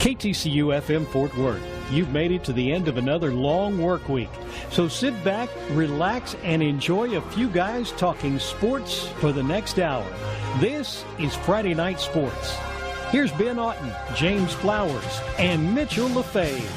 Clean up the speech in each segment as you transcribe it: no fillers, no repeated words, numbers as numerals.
KTCU FM Fort Worth. You've made it to the end of another long work week. So sit back, relax, and enjoy a few guys talking sports for the next hour. This is Friday Night Sports. Here's Ben Otten, James Flowers, and Mitchell LaFave.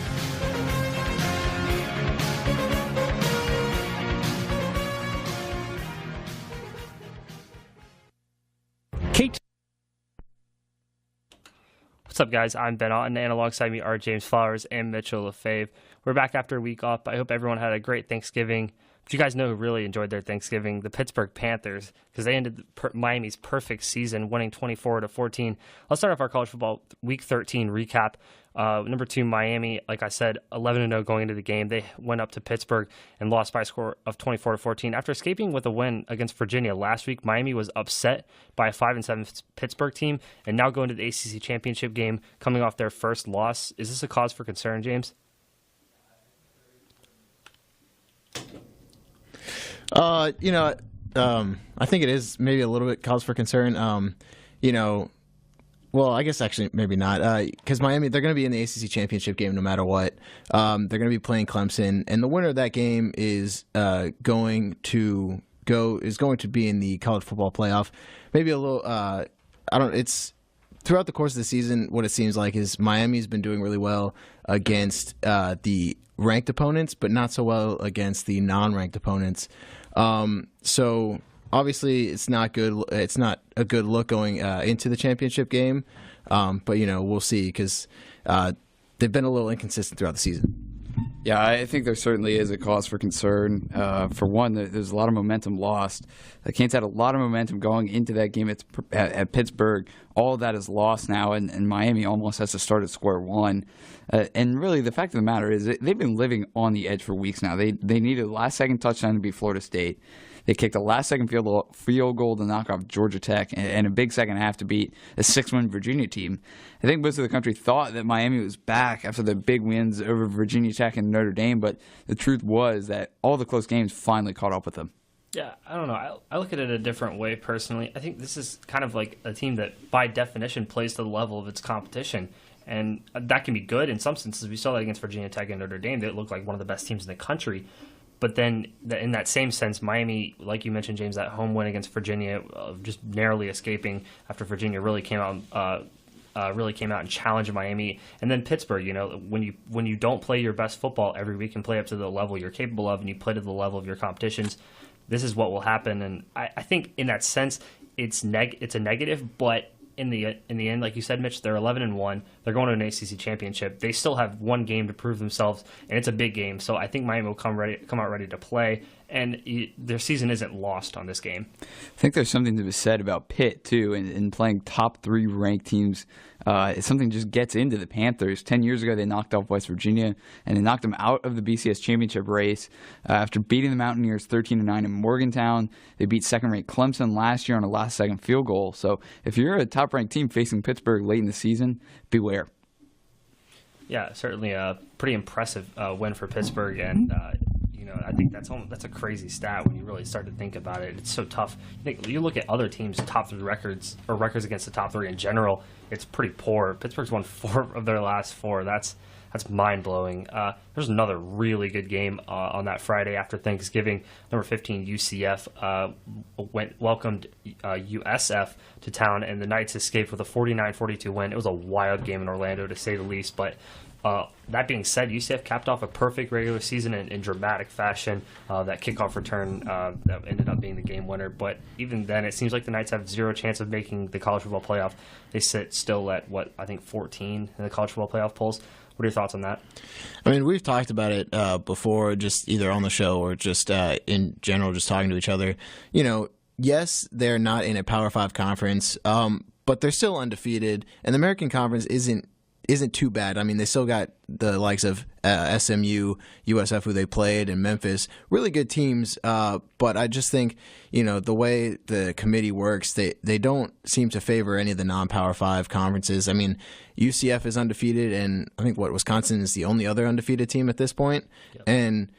What's up, guys? I'm Ben Otten, and alongside me are James Flowers and Mitchell LaFave. We're back after a week off. I hope everyone had a great Thanksgiving. But you guys know who really enjoyed their Thanksgiving? The Pittsburgh Panthers, because they ended Miami's perfect season, winning 24-14. Let's start off our college football Week 13 recap. Number 2, Miami, like I said, 11-0 going into the game. They went up to Pittsburgh and lost by a score of 24-14. After escaping with a win against Virginia last week, Miami was upset by a 5-7 Pittsburgh team, and now going to the ACC championship game, coming off their first loss. Is this a cause for concern, James? I think it is maybe a little bit cause for concern. Well, I guess actually maybe not, because Miami, they're going to be in the ACC championship game no matter what. They're going to be playing Clemson, and the winner of that game is going to be in the college football playoff. Maybe a little. It's throughout the course of the season. What it seems like is Miami's been doing really well against the ranked opponents, but not so well against the non-ranked opponents. So obviously it's not good. It's not a good look going into the championship game. But we'll see, because they've been a little inconsistent throughout the season. Yeah, I think there certainly is a cause for concern. For one, there's a lot of momentum lost. The Canes had a lot of momentum going into that game at Pittsburgh. All of that is lost now, and Miami almost has to start at square one. And really, the fact of the matter is they've been living on the edge for weeks now. They needed a last-second touchdown to beat Florida State. They kicked a last-second field goal to knock off Georgia Tech, and a big second half to beat a 6-win Virginia team. I think most of the country thought that Miami was back after the big wins over Virginia Tech and Notre Dame, but the truth was that all the close games finally caught up with them. Yeah, I don't know. I look at it a different way personally. I think this is kind of like a team that, by definition, plays to the level of its competition. And that can be good in some senses. We saw that against Virginia Tech and Notre Dame. They look like one of the best teams in the country. But then, in that same sense, Miami, like you mentioned, James, that home win against Virginia, just narrowly escaping after Virginia really came out and challenged Miami. And then Pittsburgh, when you don't play your best football every week and play up to the level you're capable of, and you play to the level of your competitions, this is what will happen. And I think in that sense, it's a negative, but in the end, like you said, Mitch, they're 11-1. They're going to an ACC championship. They still have one game to prove themselves, and it's a big game. So I think Miami will come out ready to play, and their season isn't lost on this game. I think there's something to be said about Pitt, too, and playing top 3 ranked teams. It's something that just gets into the Panthers. 10 years ago, they knocked off West Virginia, and they knocked them out of the BCS championship race. After beating the Mountaineers 13-9 in Morgantown, they beat second-ranked Clemson last year on a last-second field goal. So if you're a top-ranked team facing Pittsburgh late in the season, beware. Yeah, certainly a pretty impressive win for Pittsburgh, and I think that's a crazy stat when you really start to think about it. It's so tough. You look at other teams' top 3 records, or records against the top 3 in general. It's pretty poor. Pittsburgh's won 4 of their last 4. That's mind-blowing. There's another really good game on that Friday after Thanksgiving. Number 15, UCF, welcomed USF to town, and the Knights escaped with a 49-42 win. It was a wild game in Orlando, to say the least, but that being said, UCF capped off a perfect regular season in dramatic fashion. That kickoff return that ended up being the game winner. But even then, it seems like the Knights have zero chance of making the college football playoff. They sit still at, 14 in the college football playoff polls. What are your thoughts on that? I mean, we've talked about it before, just either on the show or just in general, just talking to each other. Yes, they're not in a Power 5 conference, but they're still undefeated, and the American Conference isn't too bad. I mean, they still got the likes of SMU, USF, who they played, and Memphis. Really good teams, but I just think, the way the committee works, they don't seem to favor any of the non-Power 5 conferences. I mean, UCF is undefeated, and I think, Wisconsin is the only other undefeated team at this point. Yep. And,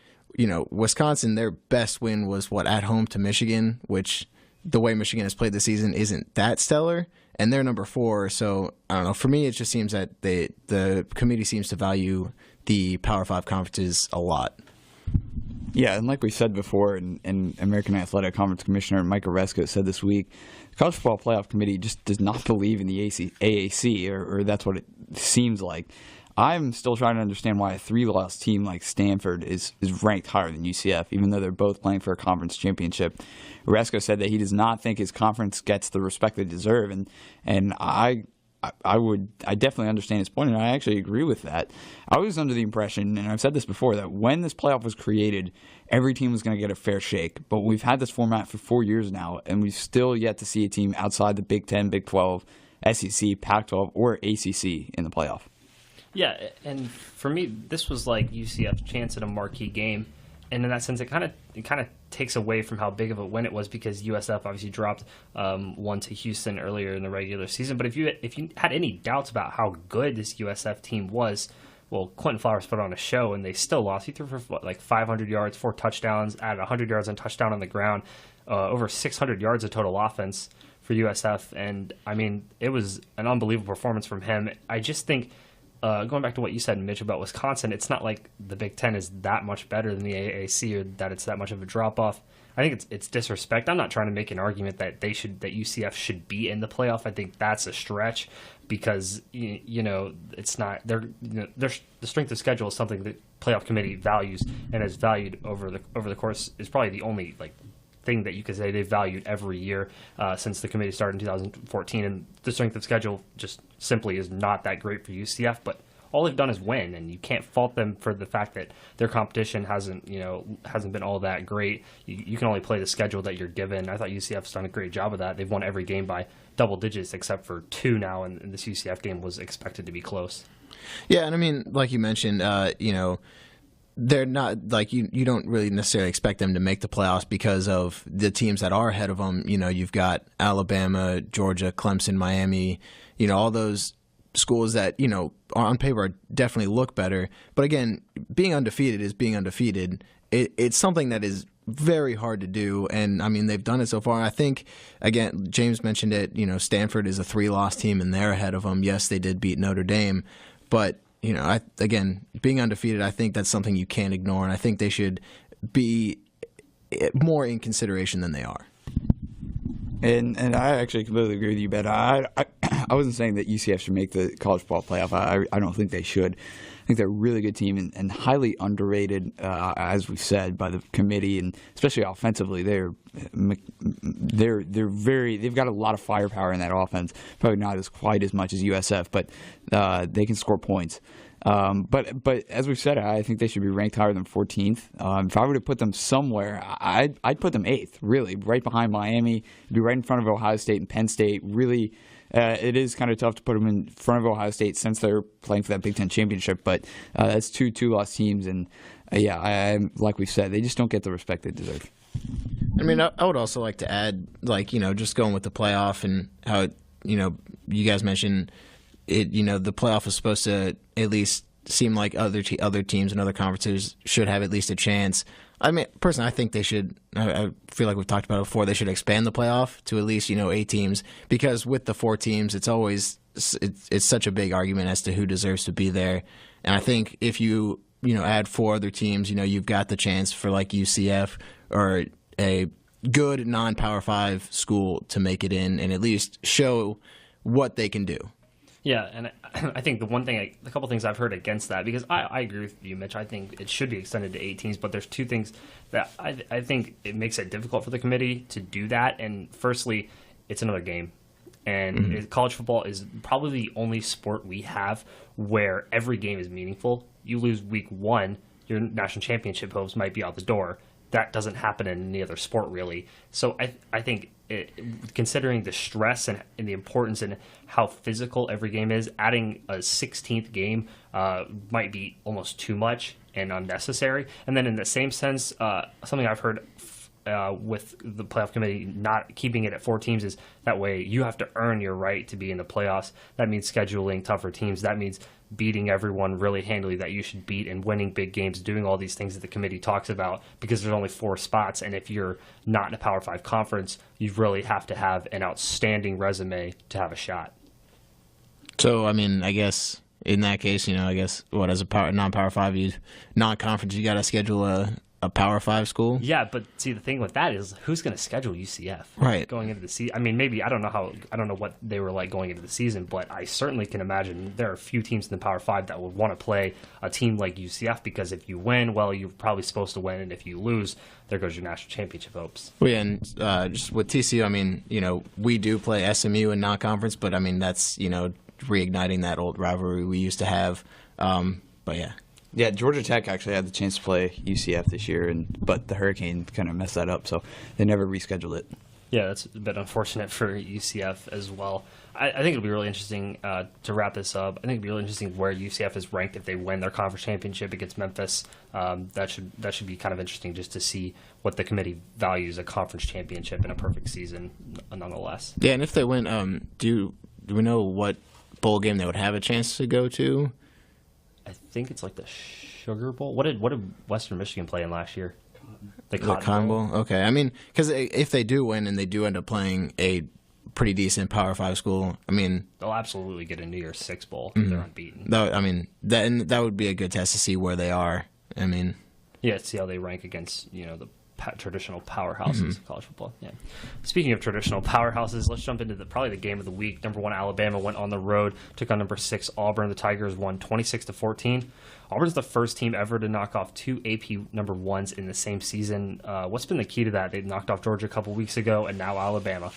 Wisconsin, their best win was, at home to Michigan, which the way Michigan has played this season isn't that stellar. and they're number 4. So I don't know. For me, it just seems that the committee seems to value the Power 5 conferences a lot. Yeah, and like we said before, and American Athletic Conference Commissioner Mike Oresco said this week, the College Football Playoff Committee just does not believe in the AAC, or that's what it seems like. I'm still trying to understand why a 3-loss team like Stanford is ranked higher than UCF, even though they're both playing for a conference championship. Oresco said that he does not think his conference gets the respect they deserve, and I definitely understand his point, and I actually agree with that. I was under the impression, and I've said this before, that when this playoff was created, every team was going to get a fair shake. But we've had this format for 4 years now, and we've still yet to see a team outside the Big 10, Big 12, SEC, Pac-12, or ACC in the playoff. Yeah, and for me, this was like UCF's chance at a marquee game. And in that sense, it kind of takes away from how big of a win it was, because USF obviously dropped one to Houston earlier in the regular season. But if you had any doubts about how good this USF team was, well, Quentin Flowers put on a show, and they still lost. He threw for like 500 yards, 4 touchdowns, added 100 yards and touchdown on the ground, over 600 yards of total offense for USF. And I mean, it was an unbelievable performance from him. I just think, going back to what you said, Mitch, about Wisconsin, it's not like the Big Ten is that much better than the AAC, or that it's that much of a drop-off. I think it's disrespect. I'm not trying to make an argument that UCF should be in the playoff. I think that's a stretch, because it's not the strength of schedule is something that playoff committee values and has valued over the course, is probably the only thing that you could say they've valued every year since the committee started in 2014, and the strength of schedule just simply is not that great for UCF. But all they've done is win, and you can't fault them for the fact that their competition hasn't been all that great. You can only play the schedule that you're given. I thought UCF's done a great job of that. They've won every game by double digits except for 2 now, and this UCF game was expected to be close. Yeah, and I mean, like you mentioned, they're not like you don't really necessarily expect them to make the playoffs because of the teams that are ahead of them. You've got Alabama, Georgia, Clemson, Miami, all those schools that, on paper definitely look better. But again, being undefeated is being undefeated. It's something that is very hard to do. And I mean, they've done it so far. I think, again, James mentioned it, Stanford is a 3-loss team and they're ahead of them. Yes, they did beat Notre Dame, but again, being undefeated, I think that's something you can't ignore, and I think they should be more in consideration than they are. And I actually completely agree with you, Ben. I wasn't saying that UCF should make the college football playoff. I don't think they should. I think they're a really good team and highly underrated, as we've said, by the committee, and especially offensively. They've got a lot of firepower in that offense. Probably not quite as much as USF, but they can score points. But as we've said, I think they should be ranked higher than 14th. If I were to put them somewhere, I'd put them 8th, really, right behind Miami, be right in front of Ohio State and Penn State. Really, it is kind of tough to put them in front of Ohio State since they're playing for that Big Ten championship. But that's two-loss teams, and like we've said, they just don't get the respect they deserve. I mean, I would also like to add, just going with the playoff and how, you guys mentioned it. The playoff is supposed to at least seem like other teams and other conferences should have at least a chance. I mean, personally, I think they should. I feel like we've talked about it before. They should expand the playoff to at least 8 teams, because with the 4 teams, it's such a big argument as to who deserves to be there. And I think if you add 4 other teams, you've got the chance for like UCF or a good non-Power 5 school to make it in and at least show what they can do. Yeah, and I think a couple things I've heard against that, because I agree with you, Mitch. I think it should be extended to 8 teams, but there's 2 things that I think it makes it difficult for the committee to do that. And firstly, it's another game. And college football is probably the only sport we have where every game is meaningful. You lose week 1, your national championship hopes might be out the door. That doesn't happen in any other sport, really. So I think considering the stress and the importance and how physical every game is, adding a 16th game might be almost too much and unnecessary. And then in the same sense, something I've heard with the playoff committee not keeping it at 4 teams is that way you have to earn your right to be in the playoffs. That means scheduling tougher teams. That means beating everyone really handily that you should beat and winning big games, doing all these things that the committee talks about because there's only 4 spots. And if you're not in a Power 5 conference, you really have to have an outstanding resume to have a shot. So, I mean, I guess in that case, as a non-Power 5, non-conference, you got to schedule a Power 5 school? Yeah, but see, the thing with that is who's going to schedule UCF going into the season? I mean, maybe I don't know what they were like going into the season, but I certainly can imagine there are a few teams in the Power 5 that would want to play a team like UCF because if you win, well, you're probably supposed to win, and if you lose, there goes your national championship hopes. Well, yeah, and just with TCU, I mean, we do play SMU in non-conference, but I mean that's reigniting that old rivalry we used to have. But yeah. Yeah, Georgia Tech actually had the chance to play UCF this year, but the hurricane kind of messed that up, so they never rescheduled it. Yeah, that's a bit unfortunate for UCF as well. I think it'll be really interesting to wrap this up. I think it'll be really interesting where UCF is ranked if they win their conference championship against Memphis. That should be kind of interesting just to see what the committee values a conference championship in a perfect season, nonetheless. Yeah, and if they win, do we know what bowl game they would have a chance to go to? I think it's like the Sugar Bowl. What did Western Michigan play in last year? The Cotton Bowl. Okay, I mean, because if they do win and they do end up playing a pretty decent Power 5 school, I mean, they'll absolutely get a New Year's Six Bowl if they're unbeaten. That would be a good test to see where they are. I mean, yeah, see how they rank against the traditional powerhouses of college football. Yeah. Speaking of traditional powerhouses, let's jump into probably the game of the week. Number 1 Alabama went on the road, took on number 6 Auburn. The Tigers won 26-14. Auburn's the first team ever to knock off 2 AP number 1s in the same season. What's been the key to that? They knocked off Georgia a couple weeks ago, and now Alabama.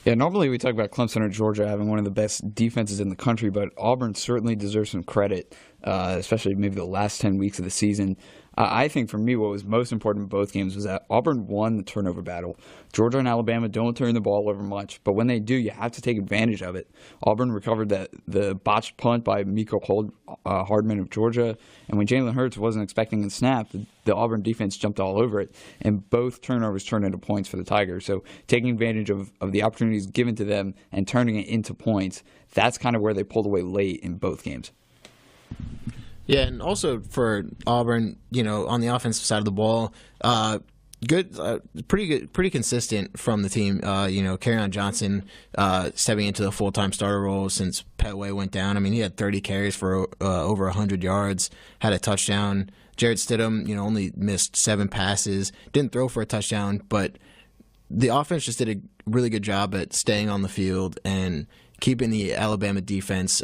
Yeah, normally we talk about Clemson or Georgia having one of the best defenses in the country, but Auburn certainly deserves some credit, especially maybe the last 10 weeks of the season. I think for me what was most important in both games was that Auburn won the turnover battle. Georgia and Alabama don't turn the ball over much, but when they do, you have to take advantage of it. Auburn recovered the botched punt by Miko Hardman of Georgia, and when Jalen Hurts wasn't expecting the snap, the Auburn defense jumped all over it, and both turnovers turned into points for the Tigers. So taking advantage of the opportunities given to them and turning it into points, that's kind of where they pulled away late in both games. Yeah, and also for Auburn, on the offensive side of the ball, good, pretty consistent from the team. Kerryon Johnson stepping into the full-time starter role since Petway went down. I mean, he had 30 carries for over 100 yards, had a touchdown. Jarrett Stidham, only missed 7 passes, didn't throw for a touchdown, but the offense just did a really good job at staying on the field and keeping the Alabama defense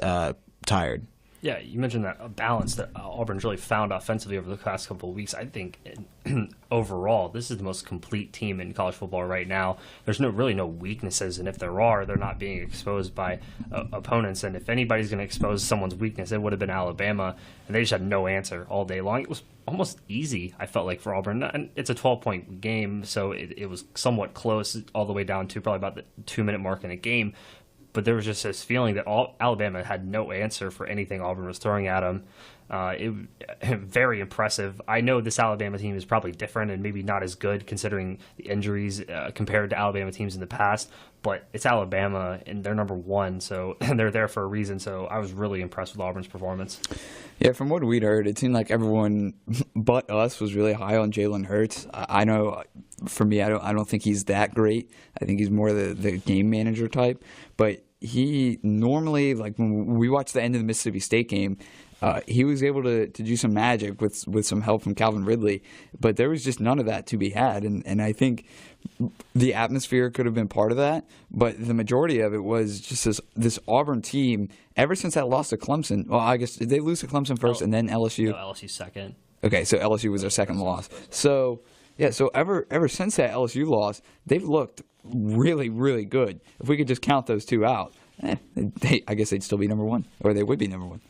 tired. Yeah, you mentioned that balance that Auburn's really found offensively over the past couple of weeks. I think overall, this is the most complete team in college football right now. There's really no weaknesses, and if there are, they're not being exposed by opponents. And if anybody's going to expose someone's weakness, it would have been Alabama, and they just had no answer all day long. It was almost easy, I felt like, for Auburn. And it's a 12-point game, so it was somewhat close all the way down to probably about the 2-minute mark in a game. But there was just this feeling that Alabama had no answer for anything Auburn was throwing at them. Very impressive. I know this Alabama team is probably different and maybe not as good considering the injuries compared to Alabama teams in the past, but it's Alabama and they're number 1, and they're there for a reason. So I was really impressed with Auburn's performance. Yeah, from what we'd heard, it seemed like everyone but us was really high on Jalen Hurts. I know for me, I don't think he's that great. I think he's more the game manager type, but he normally, like when we watched the end of the Mississippi State game, he was able to do some magic with some help from Calvin Ridley, but there was just none of that to be had. And I think the atmosphere could have been part of that, but the majority of it was just this Auburn team, ever since that loss to Clemson. Well, I guess, did they lose to Clemson first and then LSU? No, LSU second. Okay, so LSU was their second loss. So, yeah, so ever since that LSU loss, they've looked really, really good. If we could just count those two out, I guess they'd still be number 1, or they would be number 1.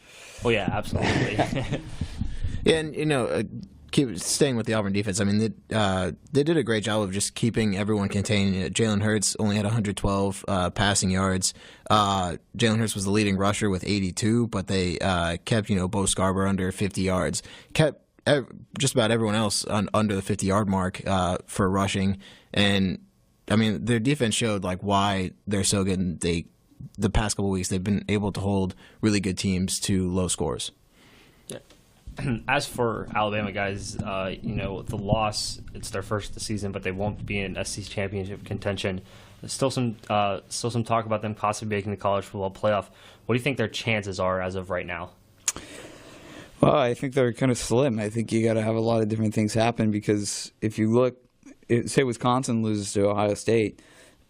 Oh, yeah, absolutely. Yeah, and, keep staying with the Auburn defense. I mean, they did a great job of just keeping everyone contained. Jalen Hurts only had 112 passing yards. Jalen Hurts was the leading rusher with 82, but they kept, Bo Scarborough under 50 yards. Kept just about everyone else under the 50-yard mark for rushing. And I mean, their defense showed like why they're so good. And the past couple of weeks, they've been able to hold really good teams to low scores. Yeah. As for Alabama guys, the loss, it's their first of the season, but they won't be in SEC championship contention. There's still some talk about them possibly making the college football playoff. What do you think their chances are as of right now? Well, I think they're kind of slim. I think you got to have a lot of different things happen, because if you look, say Wisconsin loses to Ohio State,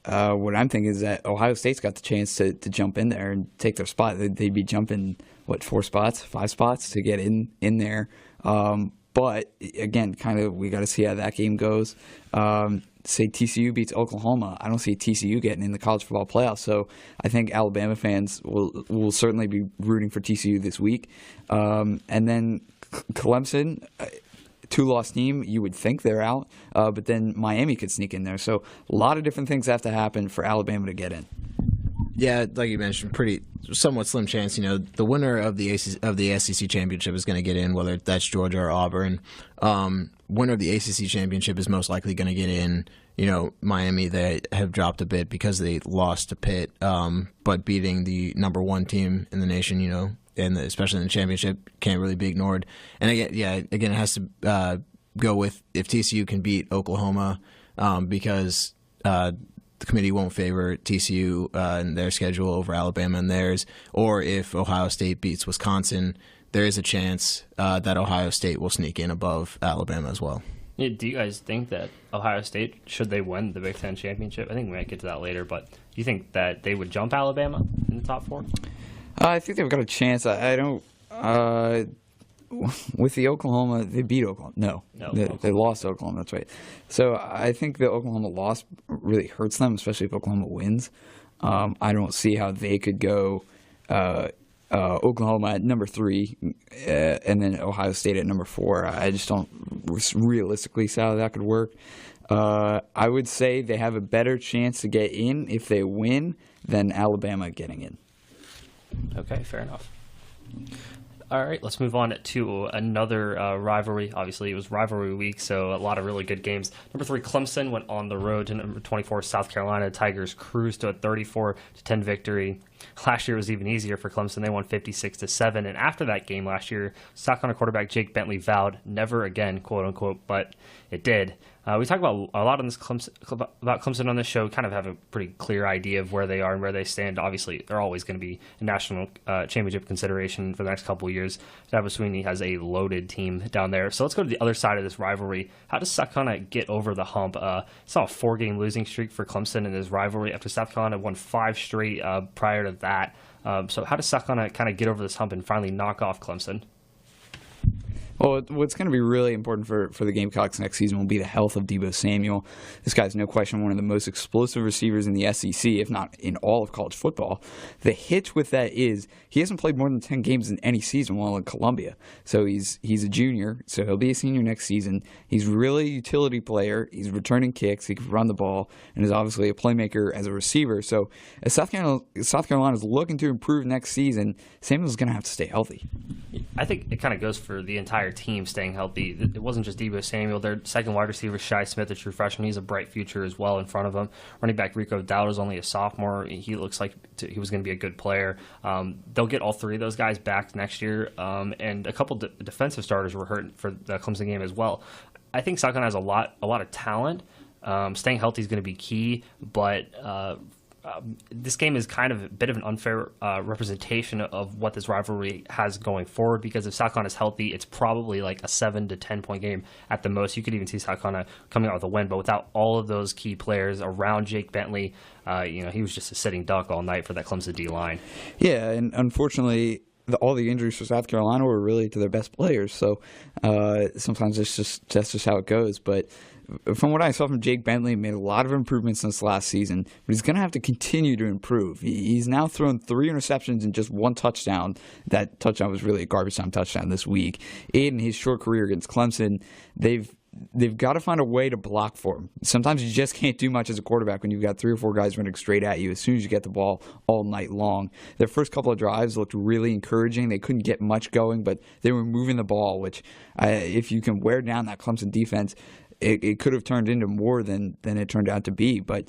what I'm thinking is that Ohio State's got the chance to jump in there and take their spot. They'd be jumping, 5 spots to get in there. But again, kind of we got to see how that game goes. Say TCU beats Oklahoma, I don't see TCU getting in the college football playoff. So I think Alabama fans will certainly be rooting for TCU this week. And then Clemson, 2-loss team, you would think they're out, but then Miami could sneak in there. So a lot of different things have to happen for Alabama to get in. Yeah, like you mentioned, somewhat slim chance. The winner of the SEC championship is going to get in, whether that's Georgia or Auburn. Winner of the ACC championship is most likely going to get in. Miami, they have dropped a bit because they lost to Pitt, but beating the number 1 team in the nation, and especially in the championship, can't really be ignored. And again, it has to go with if TCU can beat Oklahoma, because the committee won't favor TCU in their schedule over Alabama in theirs, or if Ohio State beats Wisconsin, there is a chance that Ohio State will sneak in above Alabama as well. Yeah, do you guys think that Ohio State, should they win the Big Ten championship? I think we might get to that later, but do you think that they would jump Alabama in the top 4? I think they've got a chance. I don't. With the Oklahoma, they beat Oklahoma. No, they lost to Oklahoma. That's right. So I think the Oklahoma loss really hurts them, especially if Oklahoma wins. I don't see how they could go Oklahoma at number 3 and then Ohio State at number 4. I just don't realistically see how that could work. I would say they have a better chance to get in if they win than Alabama getting in. Okay, fair enough. All right, let's move on to another rivalry. Obviously, it was rivalry week, so a lot of really good games. Number 3, Clemson went on the road to number 24, South Carolina. Tigers cruised to a 34-10 victory. Last year was even easier for Clemson. They won 56-7. And after that game last year, South Carolina quarterback Jake Bentley vowed never again, quote unquote, but it did. We talk about a lot on this about Clemson on this show. Kind of have a pretty clear idea of where they are and where they stand. Obviously, they're always going to be a national championship consideration for the next couple of years. Dabo Swinney has a loaded team down there. So let's go to the other side of this rivalry. How does South Carolina get over the hump? Saw a 4-game losing streak for Clemson in this rivalry after South Carolina won 5 straight prior to that. So how does South Carolina kind of get over this hump and finally knock off Clemson? Well, what's going to be really important for the Gamecocks next season will be the health of Debo Samuel. This guy's no question one of the most explosive receivers in the SEC, if not in all of college football. The hitch with that is he hasn't played more than 10 games in any season while in Columbia. So he's a junior, so he'll be a senior next season. He's really a utility player. He's returning kicks. He can run the ball, and is obviously a playmaker as a receiver. So as South Carolina is looking to improve next season, Samuel's going to have to stay healthy. I think it kind of goes for the entire team staying healthy. It wasn't just Debo Samuel. Their second wide receiver, Shi Smith, a true freshman. He's a bright future as well in front of him. Running back Rico Dowd is only a sophomore. He looks like he was going to be a good player. They'll get all 3 of those guys back next year. And a couple defensive starters were hurt for the Clemson game as well. I think South Carolina has a lot of talent. Staying healthy is going to be key, but this game is kind of a bit of an unfair representation of what this rivalry has going forward, because if South Carolina is healthy, it's probably like a 7 to 10 point game at the most. You could even see South Carolina coming out with a win, but without all of those key players around Jake Bentley, he was just a sitting duck all night for that Clemson D-line. Yeah, and unfortunately, all the injuries for South Carolina were really to their best players, so sometimes that's just how it goes. But from what I saw from Jake Bentley, he made a lot of improvements since last season, but he's going to have to continue to improve. He's now thrown 3 interceptions and just 1 touchdown. That touchdown was really a garbage time touchdown this week. In his short career against Clemson, they've they've got to find a way to block for him. Sometimes you just can't do much as a quarterback when you've got 3 or 4 guys running straight at you as soon as you get the ball all night long. Their first couple of drives looked really encouraging. They couldn't get much going, but they were moving the ball, which if you can wear down that Clemson defense, it could have turned into more than it turned out to be. But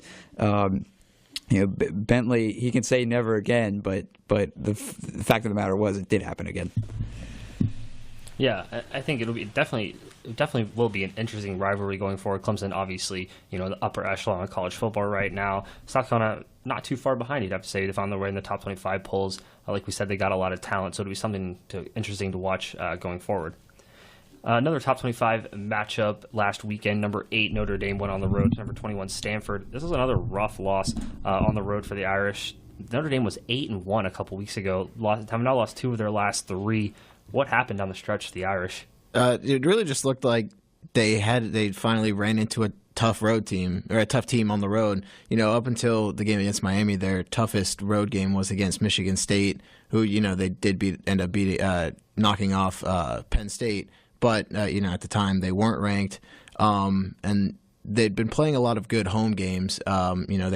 Bentley, he can say never again, but the fact of the matter was it did happen again. Yeah, I think it'll be definitely will be an interesting rivalry going forward. Clemson, obviously, the upper echelon of college football right now. South Carolina, not too far behind, you'd have to say. They found their way in the top 25 polls. Like we said, they got a lot of talent, so it'll be something interesting to watch going forward. Another top 25 matchup last weekend. Number 8 Notre Dame went on the road to number 21 Stanford. This was another rough loss on the road for the Irish. Notre Dame was 8-1 a couple weeks ago. Have now lost 2 of their last 3. What happened down the stretch to the Irish? It really just looked like they finally ran into a tough road team, or a tough team on the road. Up until the game against Miami, their toughest road game was against Michigan State, who they did end up knocking off Penn State. But at the time they weren't ranked, and they'd been playing a lot of good home games. They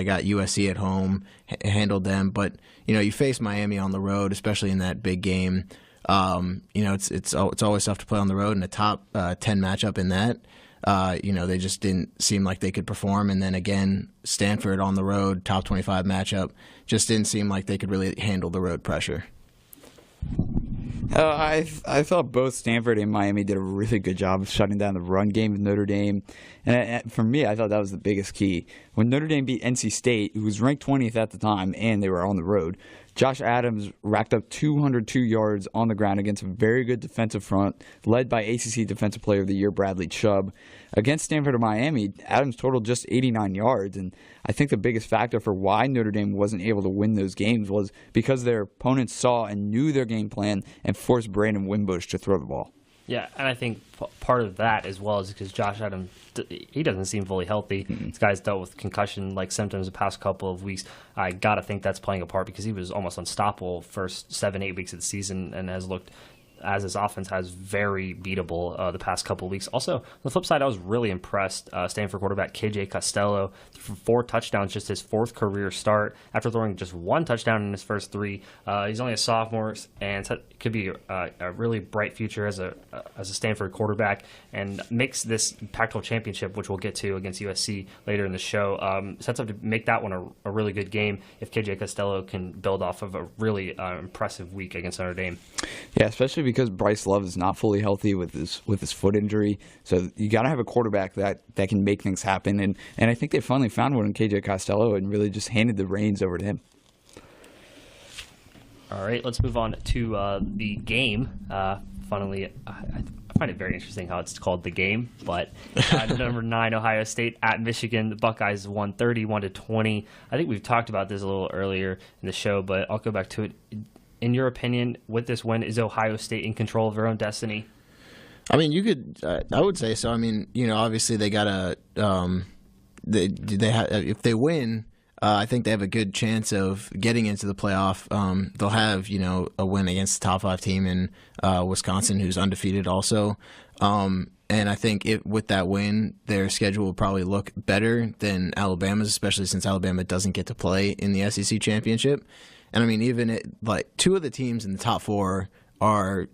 got USC at home, handled them. But you face Miami on the road, especially in that big game. It's always tough to play on the road in a top 10 matchup in that. They just didn't seem like they could perform. And then again, Stanford on the road, top 25 matchup, just didn't seem like they could really handle the road pressure. I thought both Stanford and Miami did a really good job of shutting down the run game of Notre Dame. And for me, I thought that was the biggest key. When Notre Dame beat NC State, who was ranked 20th at the time, and they were on the road, Josh Adams racked up 202 yards on the ground against a very good defensive front, led by ACC Defensive Player of the Year Bradley Chubb. Against Stanford and Miami, Adams totaled just 89 yards, and I think the biggest factor for why Notre Dame wasn't able to win those games was because their opponents saw and knew their game plan and forced Brandon Wimbush to throw the ball. Yeah, and I think part of that as well is because Josh Adams, he doesn't seem fully healthy. This guy's dealt with concussion-like symptoms the past couple of weeks. I got to think that's playing a part because he was almost unstoppable first 7-8 weeks of the season and has looked, as his offense has, very beatable the past couple of weeks. Also, on the flip side, I was really impressed. Stanford quarterback KJ Costello, 4 touchdowns, just his 4th career start after throwing just 1 touchdown in his first 3. He's only a sophomore and could be a really bright future as a Stanford quarterback, and makes this Pac-12 championship, which we'll get to against USC later in the show, sets up to make that one a really good game if KJ Costello can build off of a really impressive week against Notre Dame. Yeah, especially because Bryce Love is not fully healthy with his foot injury, so you got to have a quarterback that can make things happen, and I think they finally found one in KJ Costello and really just handed the reins over to him. All right, let's move on to the game. Funnily, I find it very interesting how it's called the game, but number 9 Ohio State at Michigan. The Buckeyes won 31-20. I think we've talked about this a little earlier in the show, but I'll go back to it. In your opinion, with this win, is Ohio State in control of their own destiny? I mean, you could. I would say so. I mean, obviously they gotta. If they win, I think they have a good chance of getting into the playoff. They'll have a win against the top 5 team in Wisconsin, who's undefeated also. And I think with that win, their schedule will probably look better than Alabama's, especially since Alabama doesn't get to play in the SEC championship. And I mean, even 2 of the teams in the top 4 are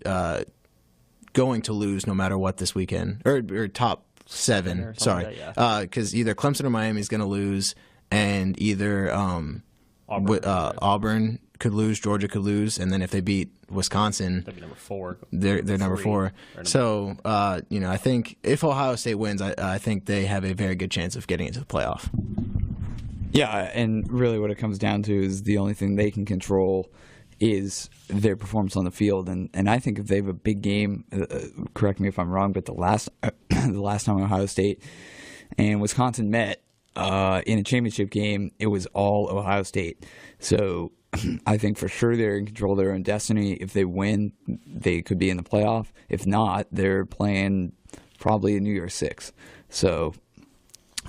going to lose no matter what this weekend, or top 7. Sorry, because either Clemson or Miami is going to lose, and either Auburn could lose, Georgia could lose, and then if they beat Wisconsin, they'll be number 4. They're number 4. So I think if Ohio State wins, I think they have a very good chance of getting into the playoff. Yeah, and really what it comes down to is the only thing they can control is their performance on the field. And I think if they have a big game, correct me if I'm wrong, but the last time Ohio State and Wisconsin met in a championship game, it was all Ohio State. So I think for sure they're in control of their own destiny. If they win, they could be in the playoff. If not, they're playing probably a New Year's 6. So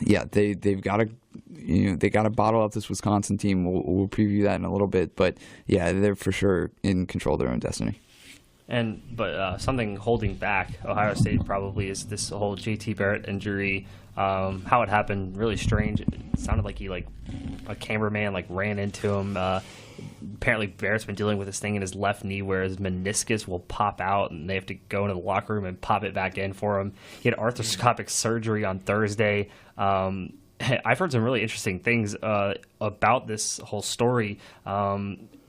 yeah, they've got to they got to bottle up this Wisconsin team. We'll preview that in a little bit, but yeah, they're for sure in control of their own destiny. But something holding back Ohio State probably is this whole JT Barrett injury. How it happened, really strange. It sounded like a cameraman ran into him. Apparently Barrett's been dealing with this thing in his left knee where his meniscus will pop out, and they have to go into the locker room and pop it back in for him. He had arthroscopic surgery on Thursday. I've heard some really interesting things about this whole story.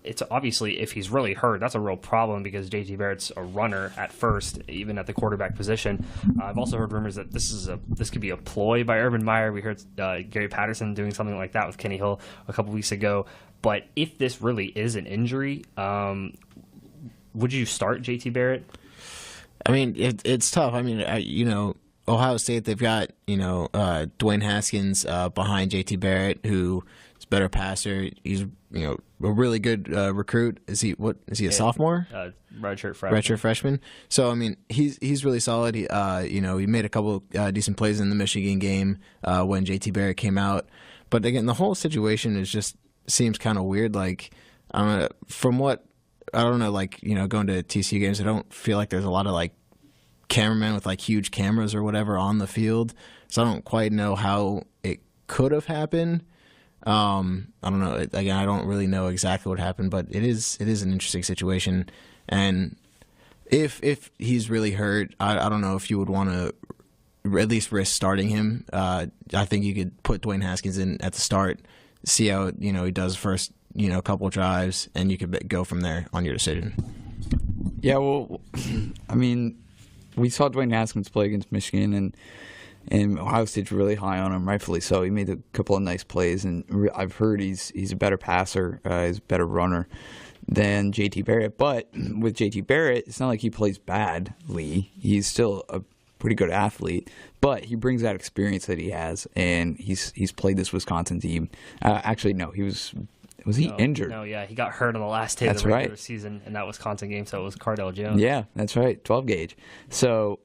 It's obviously, if he's really hurt, that's a real problem because JT Barrett's a runner at first, even at the quarterback position. I've also heard rumors that this could be a ploy by Urban Meyer. We heard Gary Patterson doing something like that with Kenny Hill a couple weeks ago. But if this really is an injury, would you start JT Barrett? I mean, it's tough. I mean, Ohio State, they've got, Dwayne Haskins behind JT Barrett, who is a better passer. He's, a really good recruit. Is he a sophomore? Redshirt freshman. So, I mean, he's really solid. He made a couple decent plays in the Michigan game when JT Barrett came out. But again, the whole situation seems kind of weird. Like, going to TCU games, I don't feel like there's a lot of cameramen with huge cameras or whatever on the field, so I don't quite know how it could have happened. I don't know. Again, I don't really know exactly what happened, but it is an interesting situation. And if he's really hurt, I don't know if you would want to at least risk starting him. I think you could put Dwayne Haskins in at the start, see how he does first couple of drives, and you could go from there on your decision. Yeah, well, I mean, we saw Dwayne Haskins play against Michigan, and Ohio State's really high on him, rightfully so. He made a couple of nice plays, and I've heard he's a better passer, he's a better runner than JT Barrett. But with JT Barrett, it's not like he plays badly. He's still a pretty good athlete, but he brings that experience that he has, and he's played this Wisconsin team. Actually, no, was he injured? No, yeah, he got hurt on the last day of the regular season in that Wisconsin game, so it was Cardell Jones. Yeah, that's right, 12 gauge. So,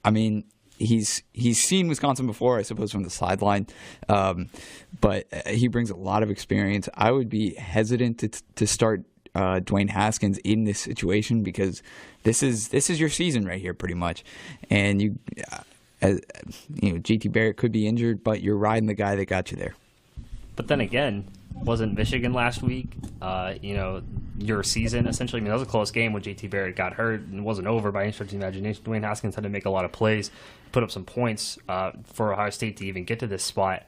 I mean, he's seen Wisconsin before, I suppose, from the sideline, but he brings a lot of experience. I would be hesitant to start Dwayne Haskins in this situation because this is your season right here, pretty much, and JT Barrett could be injured, but you're riding the guy that got you there. But then again, wasn't Michigan last week, your season, essentially? I mean, that was a close game when JT Barrett got hurt and it wasn't over by any stretch of the imagination. Dwayne Haskins had to make a lot of plays, put up some points for Ohio State to even get to this spot.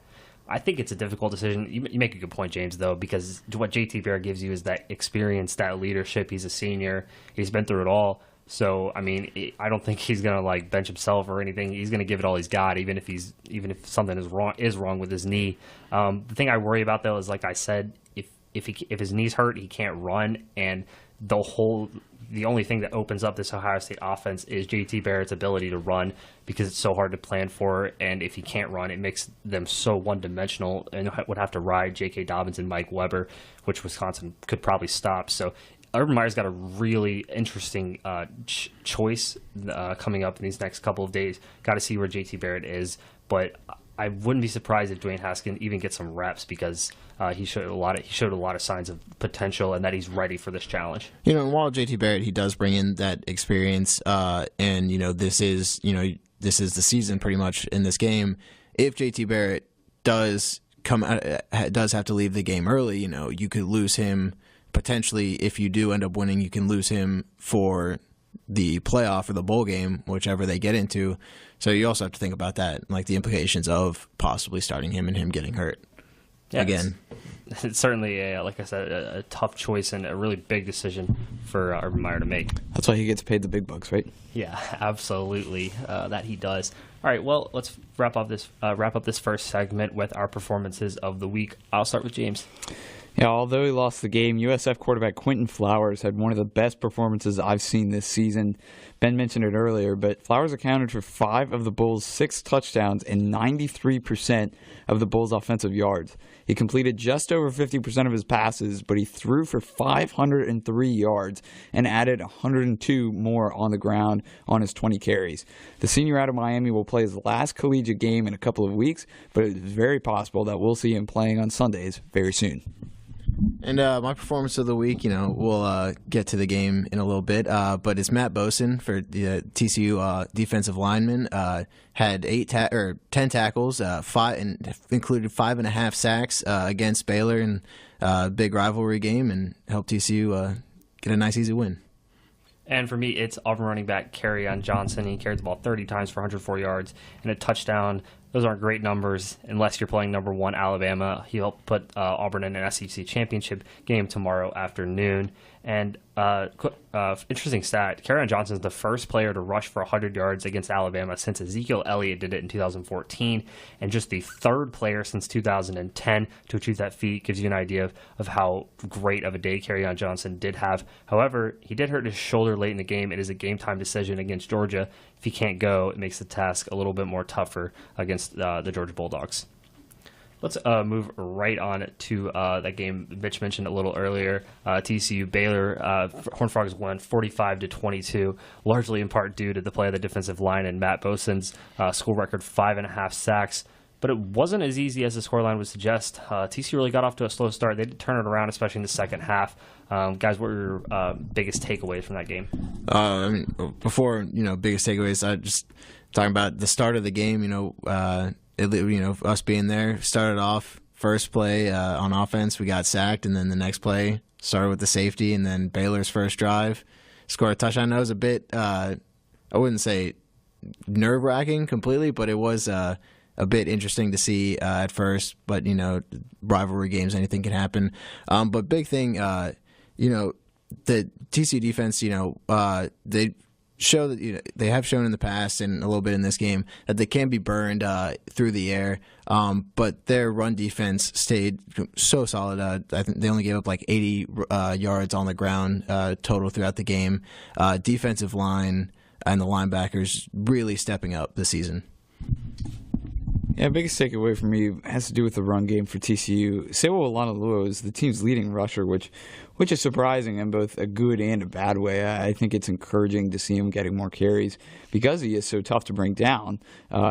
I think it's a difficult decision. You make a good point, James, though, because what JT Barrett gives you is that experience, that leadership. He's a senior. He's been through it all. So, I mean, I don't think he's going to bench himself or anything. He's going to give it all he's got, even if something is wrong with his knee. The thing I worry about, though, is like I said, if his knee's hurt, he can't run, and the only thing that opens up this Ohio State offense is JT Barrett's ability to run, because it's so hard to plan for, and if he can't run, it makes them so one-dimensional and would have to ride J.K. Dobbins and Mike Weber, which Wisconsin could probably stop. So Urban Meyer's got a really interesting choice coming up in these next couple of days. Got to see where JT Barrett is, but I wouldn't be surprised if Dwayne Haskins even gets some reps because he showed a lot of signs of potential and that he's ready for this challenge. And while JT Barrett, he does bring in that experience, and this is the season pretty much in this game. If JT Barrett does have to leave the game early, you could lose him. Potentially, if you do end up winning, you can lose him for the playoff or the bowl game, whichever they get into. So you also have to think about that, like the implications of possibly starting him and him getting hurt. Yeah, again. It's certainly, like I said, a tough choice and a really big decision for Urban Meyer to make. That's why he gets paid the big bucks, right? Yeah, absolutely, that he does. All right, well, let's wrap up this first segment with our performances of the week. I'll start with James. Yeah, although he lost the game, USF quarterback Quentin Flowers had one of the best performances I've seen this season. Ben mentioned it earlier, but Flowers accounted for 5 of the Bulls' 6 touchdowns and 93% of the Bulls' offensive yards. He completed just over 50% of his passes, but he threw for 503 yards and added 102 more on the ground on his 20 carries. The senior out of Miami will play his last collegiate game in a couple of weeks, but it is very possible that we'll see him playing on Sundays very soon. And my performance of the week, we'll get to the game in a little bit, but it's Matt Boson for the TCU defensive lineman. Had 10 tackles, included 5.5 sacks against Baylor in a big rivalry game, and helped TCU get a nice, easy win. And for me, it's Auburn running back Kerryon Johnson. He carried the ball 30 times for 104 yards and a touchdown. Those aren't great numbers unless you're playing number 1 Alabama. He helped put Auburn in an SEC championship game tomorrow afternoon. And interesting stat, Kerryon Johnson is the first player to rush for 100 yards against Alabama since Ezekiel Elliott did it in 2014, and just the third player since 2010 to achieve that feat. Gives you an idea of how great of a day Kerryon Johnson did have. However, he did hurt his shoulder late in the game. It is a game-time decision against Georgia. If he can't go, it makes the task a little bit more tougher against the Georgia Bulldogs. Let's move right on to that game Mitch mentioned a little earlier. TCU Baylor Horned Frogs won 45-22, largely in part due to the play of the defensive line and Matt Boson's school record 5.5 sacks. But it wasn't as easy as the scoreline would suggest. TCU really got off to a slow start. They did turn it around, especially in the second half. Guys, what were your biggest takeaways from that game? Before biggest takeaways, I just talking about the start of the game. Us being there, started off first play on offense, we got sacked, and then the next play started with the safety, and then Baylor's first drive scored a touchdown. That was a bit, I wouldn't say nerve-wracking completely, but it was a bit interesting to see at first. But rivalry games, anything can happen. But big thing, the TCU defense, they show that they have shown in the past and a little bit in this game that they can be burned through the air, but their run defense stayed so solid. I think they only gave up like 80 yards on the ground total throughout the game. Defensive line and the linebackers really stepping up this season. Yeah, biggest takeaway for me has to do with the run game for TCU. Sewo Olonilua is the team's leading rusher, which is surprising in both a good and a bad way. I think it's encouraging to see him getting more carries because he is so tough to bring down.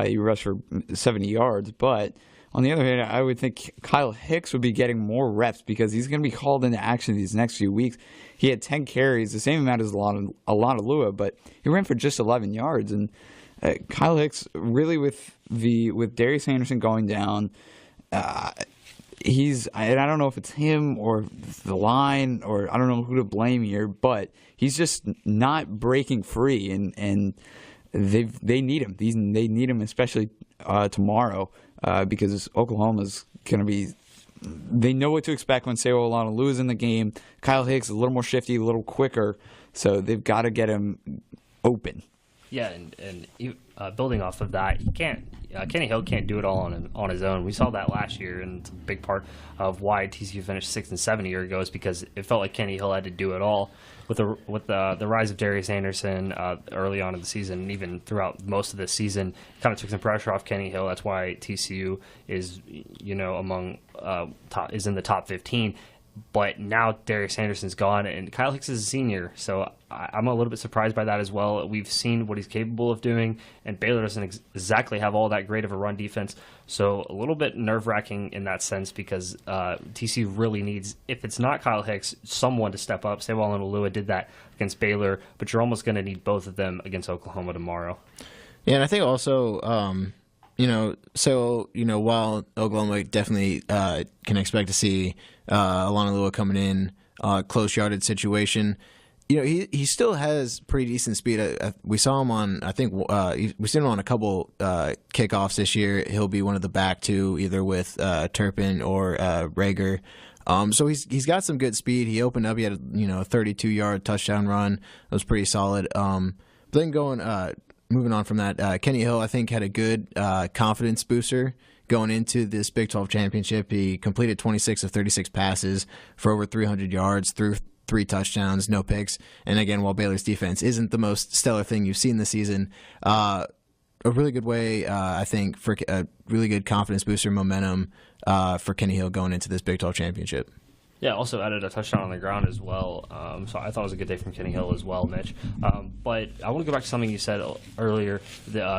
He rushed for 70 yards, but on the other hand, I would think Kyle Hicks would be getting more reps because he's going to be called into action these next few weeks. He had 10 carries, the same amount as Olonilua, but he ran for just 11 yards. And Kyle Hicks, really with Darius Anderson going down, I don't know if it's him or the line or I don't know who to blame here, but he's just not breaking free, and they need him. They need him especially tomorrow because Oklahoma's going to be. They know what to expect when Sewo Olonilua is in the game. Kyle Hicks is a little more shifty, a little quicker, so they've got to get him open. Yeah, and building off of that, Kenny Hill can't do it all on his own. We saw that last year, and it's a big part of why TCU finished 6 and 7 a year ago is because it felt like Kenny Hill had to do it all. With the rise of Darius Anderson early on in the season, and even throughout most of the season, kind of took some pressure off Kenny Hill. That's why TCU is among is in the top 15. But now Darius Anderson's gone, and Kyle Hicks is a senior, so I'm a little bit surprised by that as well. We've seen what he's capable of doing, and Baylor doesn't exactly have all that great of a run defense, so a little bit nerve-wracking in that sense because TCU really needs, if it's not Kyle Hicks, someone to step up. Sewo Olonilua did that against Baylor, but you're almost going to need both of them against Oklahoma tomorrow. Yeah, and I think also while Oklahoma definitely can expect to see Olonilua coming in, close yardage situation, he still has pretty decent speed. We saw him on, we've seen him on a couple kickoffs this year. He'll be one of the back two, either with Turpin or Rager. So he's got some good speed. He opened up. He had a 32-yard touchdown run. That was pretty solid. But then moving on from that, Kenny Hill, I think, had a good confidence booster going into this Big 12 championship. He completed 26 of 36 passes for over 300 yards, threw 3 touchdowns, no picks. And again, while Baylor's defense isn't the most stellar thing you've seen this season, a really good way, I think, for a really good confidence booster, momentum for Kenny Hill going into this Big 12 championship. Yeah, also added a touchdown on the ground as well. So I thought it was a good day from Kenny Hill as well, Mitch. But I want to go back to something you said earlier,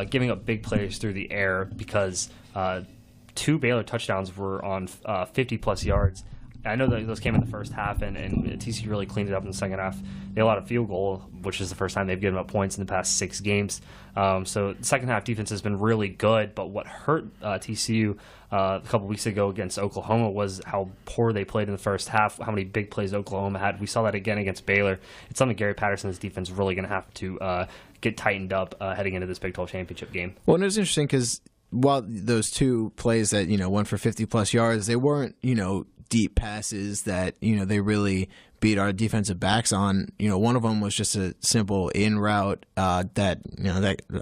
giving up big plays through the air because 2 Baylor touchdowns were on 50-plus yards. I know that those came in the first half, and TCU really cleaned it up in the second half. They allowed a field goal, which is the first time they've given up points in the past 6 games. So the second half defense has been really good, but what hurt TCU a couple weeks ago against Oklahoma was how poor they played in the first half, how many big plays Oklahoma had. We saw that again against Baylor. It's something Gary Patterson's defense is really going to have to get tightened up heading into this Big 12 championship game. Well, and it was interesting because while those 2 plays that, went for 50-plus yards, they weren't, deep passes that, they really beat our defensive backs on. One of them was just a simple in route that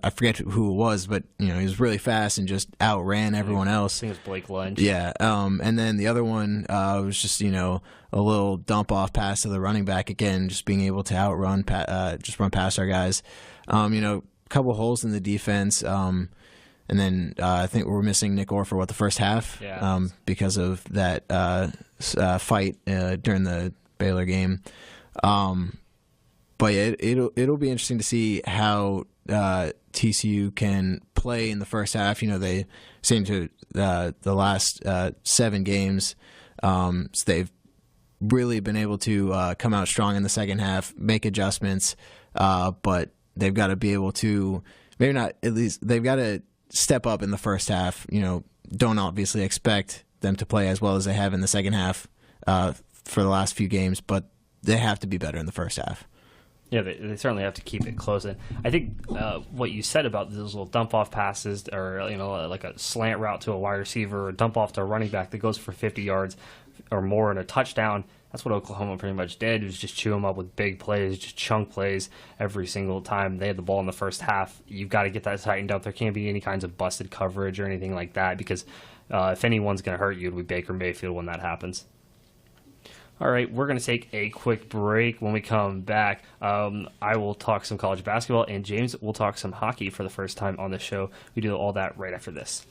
I forget who it was, but, he was really fast and just outran everyone else. I think it was Blake Lunch. Yeah. And then the other one was just, a little dump off pass to the running back, again, just being able to outrun, just run past our guys. A couple holes in the defense. And then I think we're missing Nick Orr for the first half because of that fight during the Baylor game. But yeah, it'll be interesting to see how TCU can play in the first half. They seem to the last 7 games, so they've really been able to come out strong in the second half, make adjustments, but they've got to be able to maybe not at least they've got to step up in the first half. Don't obviously expect them to play as well as they have in the second half for the last few games, but they have to be better in the first half. Yeah, they certainly have to keep it close. And I think what you said about those little dump-off passes or, like a slant route to a wide receiver or a dump-off to a running back that goes for 50 yards or more and a touchdown, that's what Oklahoma pretty much did, was just chew them up with big plays, just chunk plays every single time they had the ball in the first half. You've got to get that tightened up. There can't be any kinds of busted coverage or anything like that because if anyone's going to hurt you, it'll be Baker Mayfield when that happens. All right, we're going to take a quick break. When we come back, I will talk some college basketball, and James will talk some hockey for the first time on the show. We do all that right after this.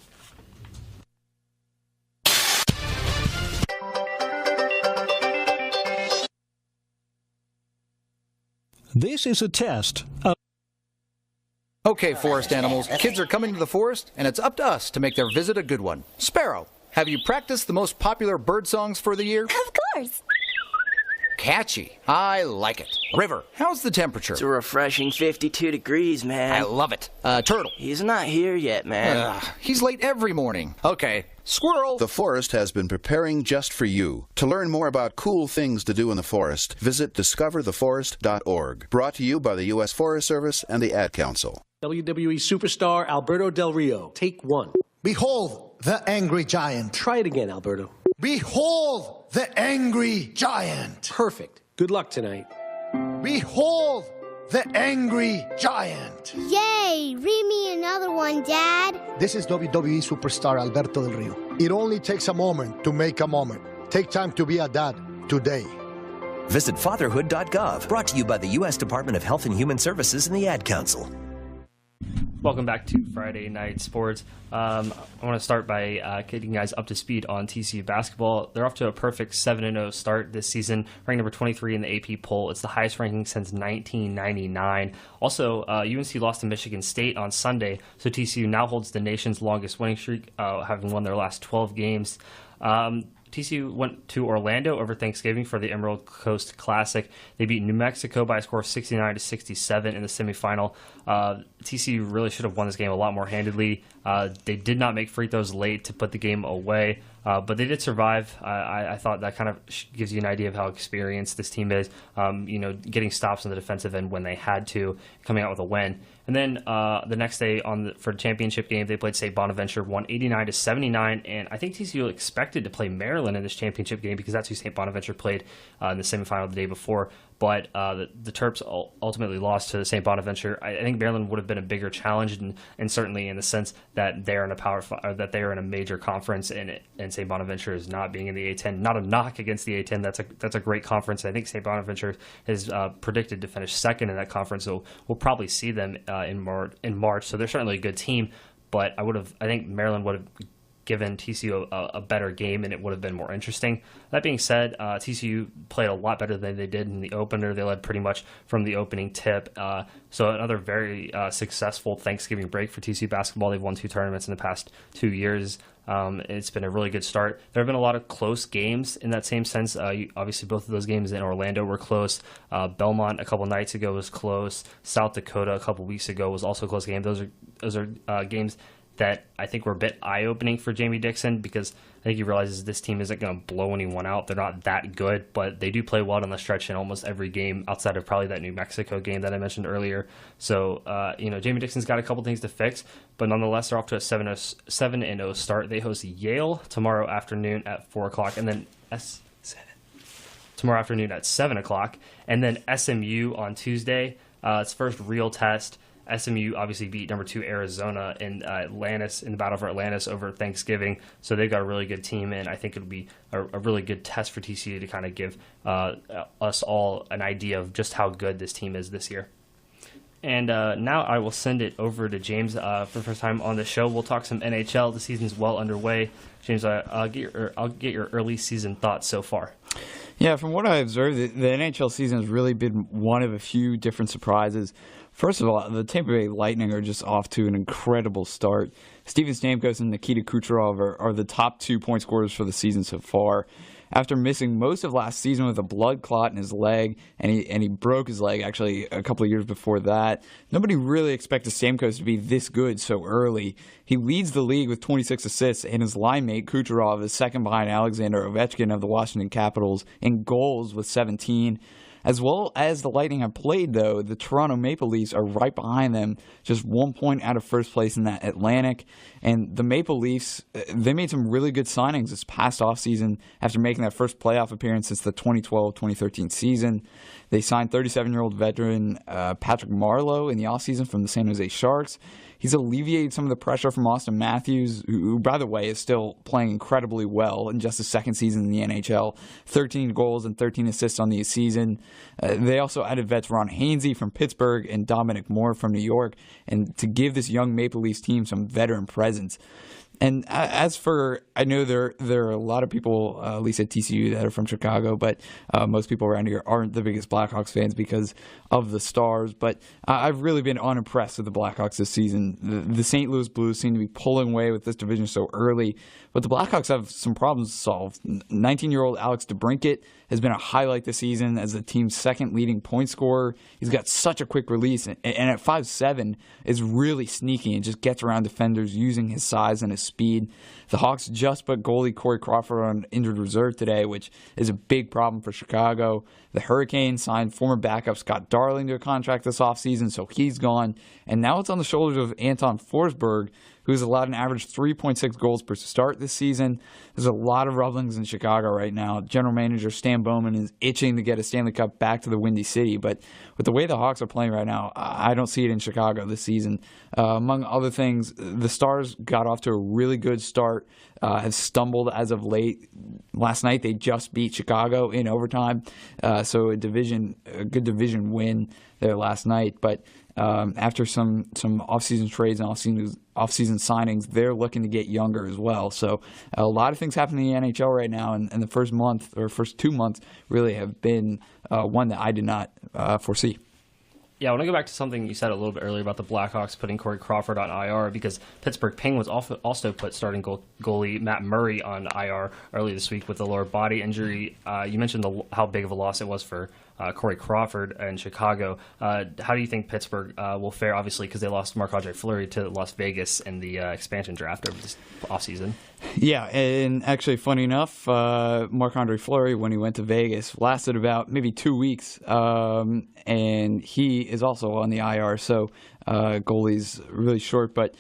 This is a test of... Okay, forest animals, kids are coming to the forest, and it's up to us to make their visit a good one. Sparrow, have you practiced the most popular bird songs for the year? Of course. Catchy. I like it. River, how's the temperature? It's a refreshing 52 degrees, man. I love it. Turtle. He's not here yet, man. He's late every morning. Okay. Squirrel. The forest has been preparing just for you. To learn more about cool things to do in the forest, visit discovertheforest.org. Brought to you by the U.S. Forest Service and the Ad Council. WWE superstar Alberto Del Rio. Take 1. Behold the angry giant. Try it again, Alberto. Behold the angry giant. Perfect. Good luck tonight. Behold the angry giant. Yay! Read me another one, Dad. This is WWE superstar Alberto Del Rio. It only takes a moment to make a moment. Take time to be a dad today. Visit fatherhood.gov. Brought to you by the U.S. Department of Health and Human Services and the Ad Council. Welcome back to Friday Night Sports. I want to start by getting you guys up to speed on TCU basketball. They're off to a perfect 7-0 start this season, ranked number 23 in the AP poll. It's the highest ranking since 1999. Also, UNC lost to Michigan State on Sunday, so TCU now holds the nation's longest winning streak, having won their last 12 games. TCU went to Orlando over Thanksgiving for the Emerald Coast Classic. They beat New Mexico by a score of 69-67 in the semifinal. TCU really should have won this game a lot more handedly. They did not make free throws late to put the game away, but they did survive. I thought that kind of gives you an idea of how experienced this team is. Getting stops on the defensive end when they had to, coming out with a win. And then the next day for the championship game, they played St. Bonaventure, won 89-79, and I think TCU expected to play Maryland in this championship game because that's who St. Bonaventure played in the semifinal the day before. But the Terps ultimately lost to St. Bonaventure. I think Maryland would have been a bigger challenge, and certainly in the sense that they're in that they are in a major conference, and St. Bonaventure is not being in the A10. Not a knock against the A10. That's a great conference. I think St. Bonaventure is predicted to finish second in that conference, so we'll probably see them in March. So they're certainly a good team. But I think Maryland would have given TCU a better game, and it would have been more interesting. That being said, TCU played a lot better than they did in the opener. They led pretty much from the opening tip. So another very successful Thanksgiving break for TCU basketball. They've won 2 tournaments in the past 2 years. It's been a really good start. There have been a lot of close games in that same sense. Obviously, both of those games in Orlando were close. Belmont a couple nights ago was close. South Dakota a couple weeks ago was also a close game. Those are games that I think were a bit eye-opening for Jamie Dixon, because I think he realizes this team isn't going to blow anyone out. They're not that good, but they do play well down the stretch in almost every game outside of probably that New Mexico game that I mentioned earlier. So, Jamie Dixon's got a couple things to fix, but nonetheless, they're off to a 7-0 start. They host Yale tomorrow afternoon at 4 o'clock, and then tomorrow afternoon at 7 o'clock, and then SMU on Tuesday. Its first real test. SMU obviously beat number 2 Arizona in Atlantis, in the battle for Atlantis over Thanksgiving. So they've got a really good team, and I think it'll be a really good test for TCU to kind of give us all an idea of just how good this team is this year. And now I will send it over to James for the first time on the show. We'll talk some NHL. The season's well underway. James, I'll get your early season thoughts so far. Yeah, from what I observed, the NHL season has really been one of a few different surprises. First of all, the Tampa Bay Lightning are just off to an incredible start. Steven Stamkos and Nikita Kucherov are the top 2 point scorers for the season so far. After missing most of last season with a blood clot in his leg, and he broke his leg actually a couple of years before that, nobody really expected Stamkos to be this good so early. He leads the league with 26 assists, and his line mate Kucherov is second behind Alexander Ovechkin of the Washington Capitals in goals with 17. As well as the Lightning have played, though, the Toronto Maple Leafs are right behind them, just 1 point out of first place in that Atlantic. And the Maple Leafs, they made some really good signings this past offseason after making their first playoff appearance since the 2012-2013 season. They signed 37-year-old veteran Patrick Marleau in the offseason from the San Jose Sharks. He's alleviated some of the pressure from Austin Matthews, who, by the way, is still playing incredibly well in just his second season in the NHL. 13 goals and 13 assists on the season. They also added vets Ron Hainsey from Pittsburgh and Dominic Moore from New York, and to give this young Maple Leafs team some veteran presence. And as for, I know there are a lot of people, at least at TCU, that are from Chicago, but most people around here aren't the biggest Blackhawks fans because of the Stars. But I've really been unimpressed with the Blackhawks this season. The St. Louis Blues seem to be pulling away with this division so early, but the Blackhawks have some problems to solve. 19-year-old Alex DeBrincat has been a highlight this season as the team's second leading point scorer. He's got such a quick release, and at 5'7" is really sneaky and just gets around defenders using his size and his speed. The Hawks just put goalie Corey Crawford on injured reserve today, which is a big problem for Chicago. The Hurricanes signed former backup Scott Darling to a contract this offseason, so he's gone. And now it's on the shoulders of Anton Forsberg, who's allowed an average 3.6 goals per start this season. There's a lot of rumblings in Chicago right now. General manager Stan Bowman is itching to get a Stanley Cup back to the Windy City, but with the way the Hawks are playing right now, I don't see it in Chicago this season. Among other things, the Stars got off to a really good start, have stumbled as of late. Last night they just beat Chicago in overtime, so a good division win there last night. But after some offseason trades and offseason signings, they're looking to get younger as well. So a lot of things happening in the NHL right now, and the first 2 months really have been one that I did not foresee. Yeah, I want to go back to something you said a little bit earlier about the Blackhawks putting Corey Crawford on IR, because Pittsburgh Penguins also put starting goalie Matt Murray on IR early this week with a lower body injury. You mentioned how big of a loss it was for Corey Crawford in Chicago. How do you think Pittsburgh will fare, obviously, because they lost Marc-Andre Fleury to Las Vegas in the expansion draft over this offseason? Yeah, and actually, funny enough, Marc-Andre Fleury, when he went to Vegas, lasted about maybe 2 weeks, and he is also on the IR, so goalie's really short. But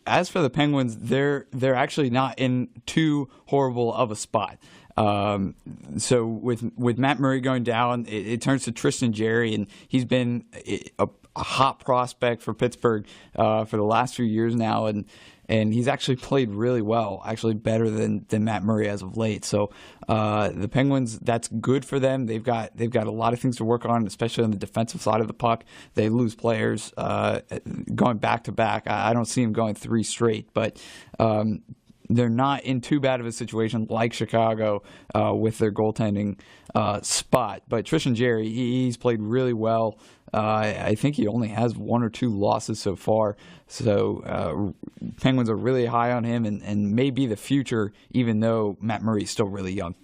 as for the Penguins, they're actually not in too horrible of a spot. So with Matt Murray going down, it turns to Tristan Jarry, and he's been a hot prospect for Pittsburgh for the last few years now, and he's actually played really well, actually better than Matt Murray as of late. So the Penguins, that's good for them. They've got a lot of things to work on, especially on the defensive side of the puck. They lose players going back to back. I don't see them going 3 straight, but they're not in too bad of a situation like Chicago with their goaltending spot. But Tristan Jarry, he's played really well. I think he only has 1 or 2 losses so far. So Penguins are really high on him and may be the future, even though Matt Murray's still really young.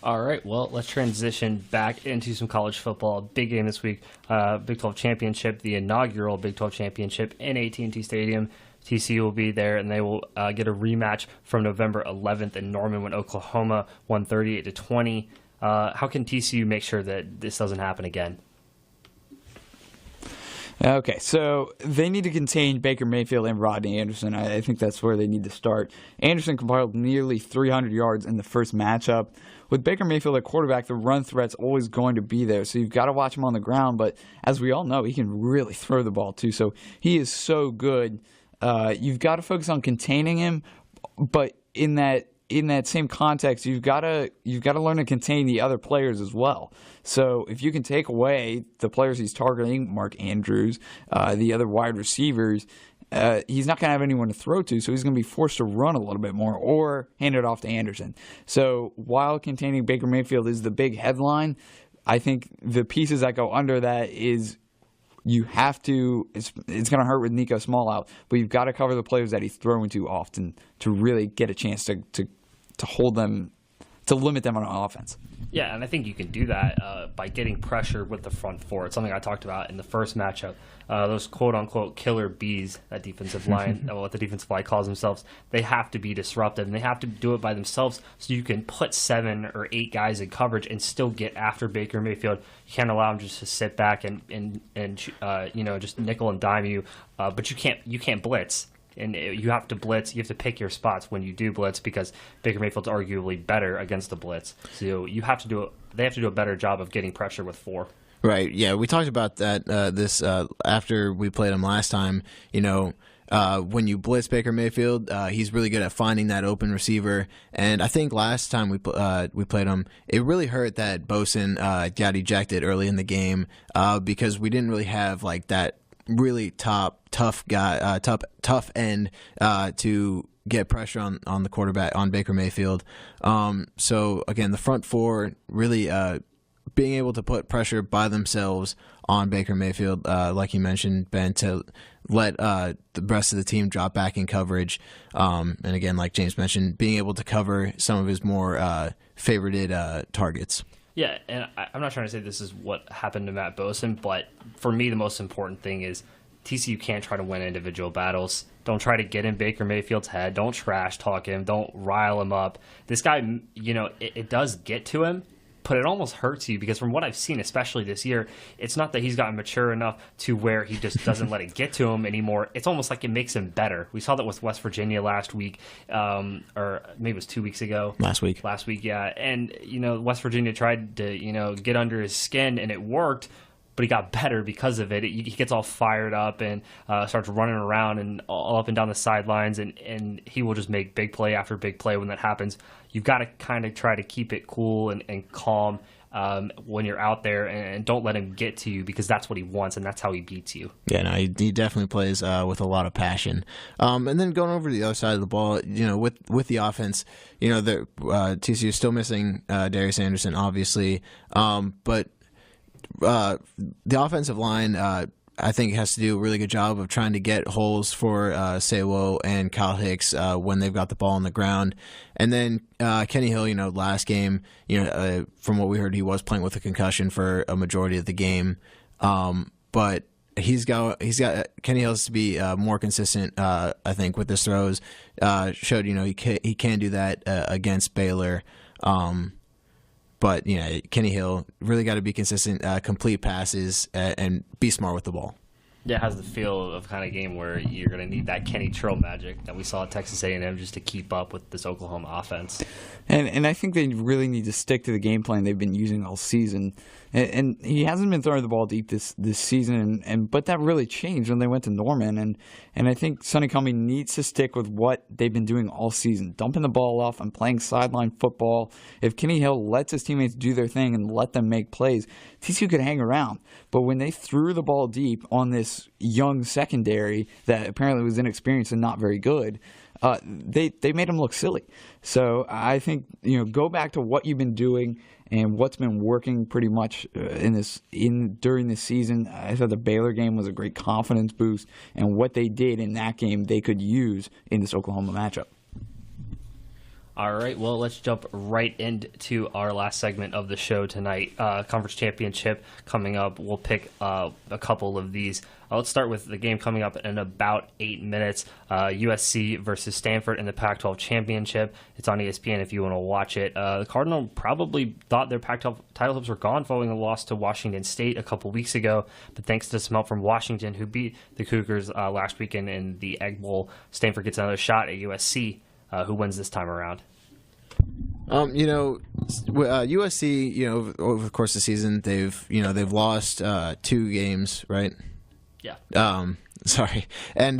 All right, well, let's transition back into some college football. Big game this week, Big 12 Championship, the inaugural Big 12 Championship in AT&T Stadium. TCU will be there, and they will get a rematch from November 11th in Norman when Oklahoma won 38-20. How can TCU make sure that this doesn't happen again? Okay, so they need to contain Baker Mayfield and Rodney Anderson. I think that's where they need to start. Anderson compiled nearly 300 yards in the first matchup. With Baker Mayfield at quarterback, the run threat's always going to be there, so you've got to watch him on the ground. But as we all know, he can really throw the ball too, so he is so good. You've got to focus on containing him, but in that same context, you've got to learn to contain the other players as well. So if you can take away the players he's targeting, Mark Andrews, the other wide receivers, he's not going to have anyone to throw to, so he's going to be forced to run a little bit more or hand it off to Anderson. So while containing Baker Mayfield is the big headline, I think the pieces that go under that is you have to – it's going to hurt with Nico Small out, but you've got to cover the players that he's throwing to often to really get a chance to hold them – to limit them on offense. Yeah, and I think you can do that by getting pressure with the front four. It's something I talked about in the first matchup. Those quote-unquote killer bees, that defensive line, what the defensive line calls themselves, they have to be disruptive, and they have to do it by themselves so you can put 7 or 8 guys in coverage and still get after Baker Mayfield. You can't allow him just to sit back and just nickel and dime you, but you can't blitz. And you have to blitz. You have to pick your spots when you do blitz because Baker Mayfield's arguably better against the blitz. So you have to do it. They have to do a better job of getting pressure with 4. Right. Yeah, we talked about that after we played him last time. When you blitz Baker Mayfield, he's really good at finding that open receiver. And I think last time we played him, it really hurt that Bosin got ejected early in the game because we didn't really have like that really tough guy, tough end to get pressure on the quarterback, on Baker Mayfield. So again, the front 4 really being able to put pressure by themselves on Baker Mayfield, like you mentioned, Ben, to let the rest of the team drop back in coverage. And again, like James mentioned, being able to cover some of his more favorited targets. Yeah, and I'm not trying to say this is what happened to Matt Bosin, but for me the most important thing is TCU can't try to win individual battles. Don't try to get in Baker Mayfield's head. Don't trash talk him. Don't rile him up. This guy, it does get to him, but it almost hurts you because from what I've seen, especially this year, it's not that he's gotten mature enough to where he just doesn't let it get to him anymore. It's almost like it makes him better. We saw that with West Virginia last week, or maybe it was 2 weeks ago. Last week, yeah. And, West Virginia tried to, get under his skin, and it worked, but he got better because of it. He gets all fired up and starts running around and all up and down the sidelines, and he will just make big play after big play when that happens. You've got to kind of try to keep it cool and calm when you're out there, and don't let him get to you because that's what he wants, and that's how he beats you. Yeah, no, he definitely plays with a lot of passion. And then going over to the other side of the ball, with the offense, TCU is still missing Darius Anderson, obviously, but the offensive line, I think, has to do a really good job of trying to get holes for Sewo and Kyle Hicks when they've got the ball on the ground. And then Kenny Hill, last game, from what we heard, he was playing with a concussion for a majority of the game. But he's got Kenny Hill has to be more consistent, I think, with his throws. Showed, he can do that against Baylor. But Kenny Hill really got to be consistent, complete passes, and be smart with the ball. Yeah, it has the feel of kind of game where you're going to need that Kenny Trill magic that we saw at Texas A&M just to keep up with this Oklahoma offense. And I think they really need to stick to the game plan they've been using all season. And he hasn't been throwing the ball deep this season, but that really changed when they went to Norman. And I think Sonny Cumbie needs to stick with what they've been doing all season, dumping the ball off and playing sideline football. If Kenny Hill lets his teammates do their thing and let them make plays, TCU could hang around. But when they threw the ball deep on this young secondary that apparently was inexperienced and not very good, they made them look silly. So I think, go back to what you've been doing and what's been working pretty much during this season. I thought the Baylor game was a great confidence boost, and what they did in that game they could use in this Oklahoma matchup. All right, well, let's jump right into our last segment of the show tonight. Conference Championship coming up. We'll pick a couple of these. Let's start with the game coming up in about 8 minutes. USC versus Stanford in the Pac-12 Championship. It's on ESPN if you want to watch it. The Cardinals probably thought their Pac-12 title hopes were gone following a loss to Washington State a couple weeks ago, but thanks to some help from Washington, who beat the Cougars last weekend in the Egg Bowl, Stanford gets another shot at USC. Who wins this time around? USC, over the course of the season, they've lost 2 games, right? Yeah. Sorry. And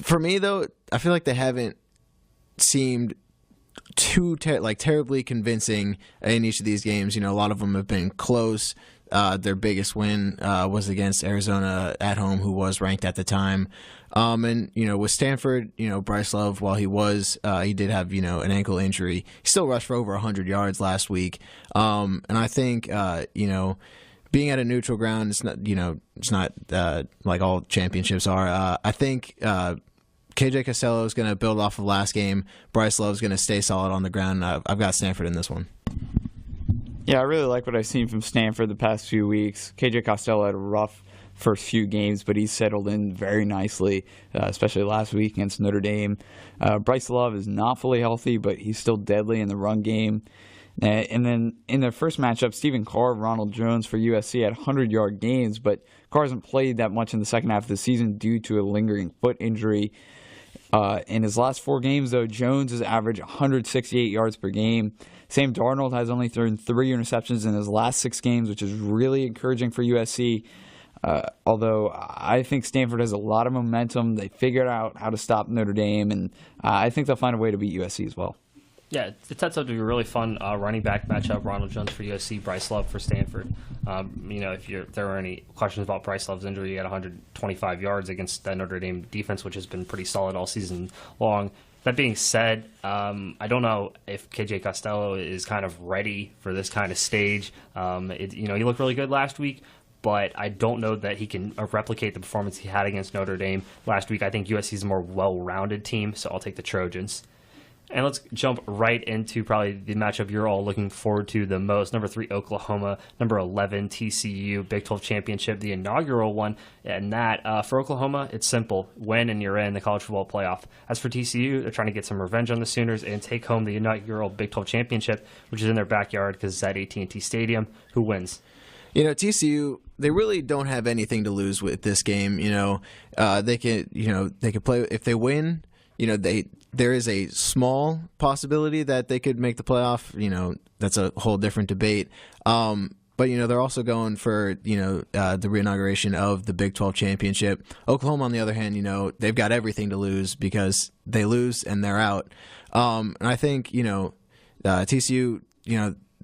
for me, though, I feel like they haven't seemed too terribly convincing in each of these games. A lot of them have been close. Their biggest win was against Arizona at home, who was ranked at the time. And with Stanford, Bryce Love, while he did have an ankle injury, he still rushed for over 100 yards last week. And I think being at a neutral ground, it's not like all championships are. I think KJ Costello is going to build off of last game. Bryce Love is going to stay solid on the ground. I've got Stanford in this one. Yeah, I really like what I've seen from Stanford the past few weeks. KJ Costello had a rough first few games, but he's settled in very nicely, especially last week against Notre Dame. Bryce Love is not fully healthy, but he's still deadly in the run game. And then in their first matchup, Stephen Carr, Ronald Jones for USC had 100-yard games, but Carr hasn't played that much in the second half of the season due to a lingering foot injury. In his last 4 games, though, Jones has averaged 168 yards per game. Sam Darnold has only thrown 3 interceptions in his last 6 games, which is really encouraging for USC. Although I think Stanford has a lot of momentum. They figured out how to stop Notre Dame, and I think they'll find a way to beat USC as well. Yeah, it sets up to be a really fun running back matchup. Ronald Jones for USC, Bryce Love for Stanford. If there were any questions about Bryce Love's injury, he had 125 yards against the Notre Dame defense, which has been pretty solid all season long. That being said, I don't know if KJ Costello is kind of ready for this kind of stage. He looked really good last week, but I don't know that he can replicate the performance he had against Notre Dame last week. I think USC is a more well-rounded team, so I'll take the Trojans. And let's jump right into probably the matchup you're all looking forward to the most. Number 3, Oklahoma. Number 11, TCU. Big 12 Championship, the inaugural one. And that, for Oklahoma, it's simple. Win and you're in the college football playoff. As for TCU, they're trying to get some revenge on the Sooners and take home the inaugural Big 12 Championship, which is in their backyard because it's at AT&T Stadium. Who wins? TCU, they really don't have anything to lose with this game. They could play if they win. There is a small possibility that they could make the playoff. That's a whole different debate. But they're also going for the reinauguration of the Big 12 championship. Oklahoma, on the other hand, they've got everything to lose because they lose and they're out. And I think TCU,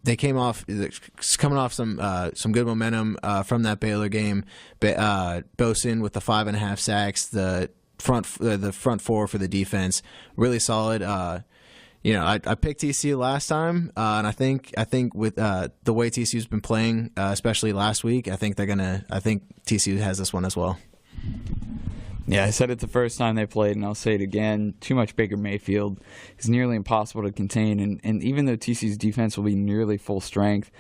they coming off some good momentum from that Baylor game. Bosin with the 5.5 sacks, the front 4 for the defense, really solid. I picked TCU last time, and I think with the way TCU's been playing, especially last week, I think TCU has this one as well. Yeah, I said it the first time they played, and I'll say it again. Too much Baker Mayfield is nearly impossible to contain, and even though TCU's defense will be nearly full strength,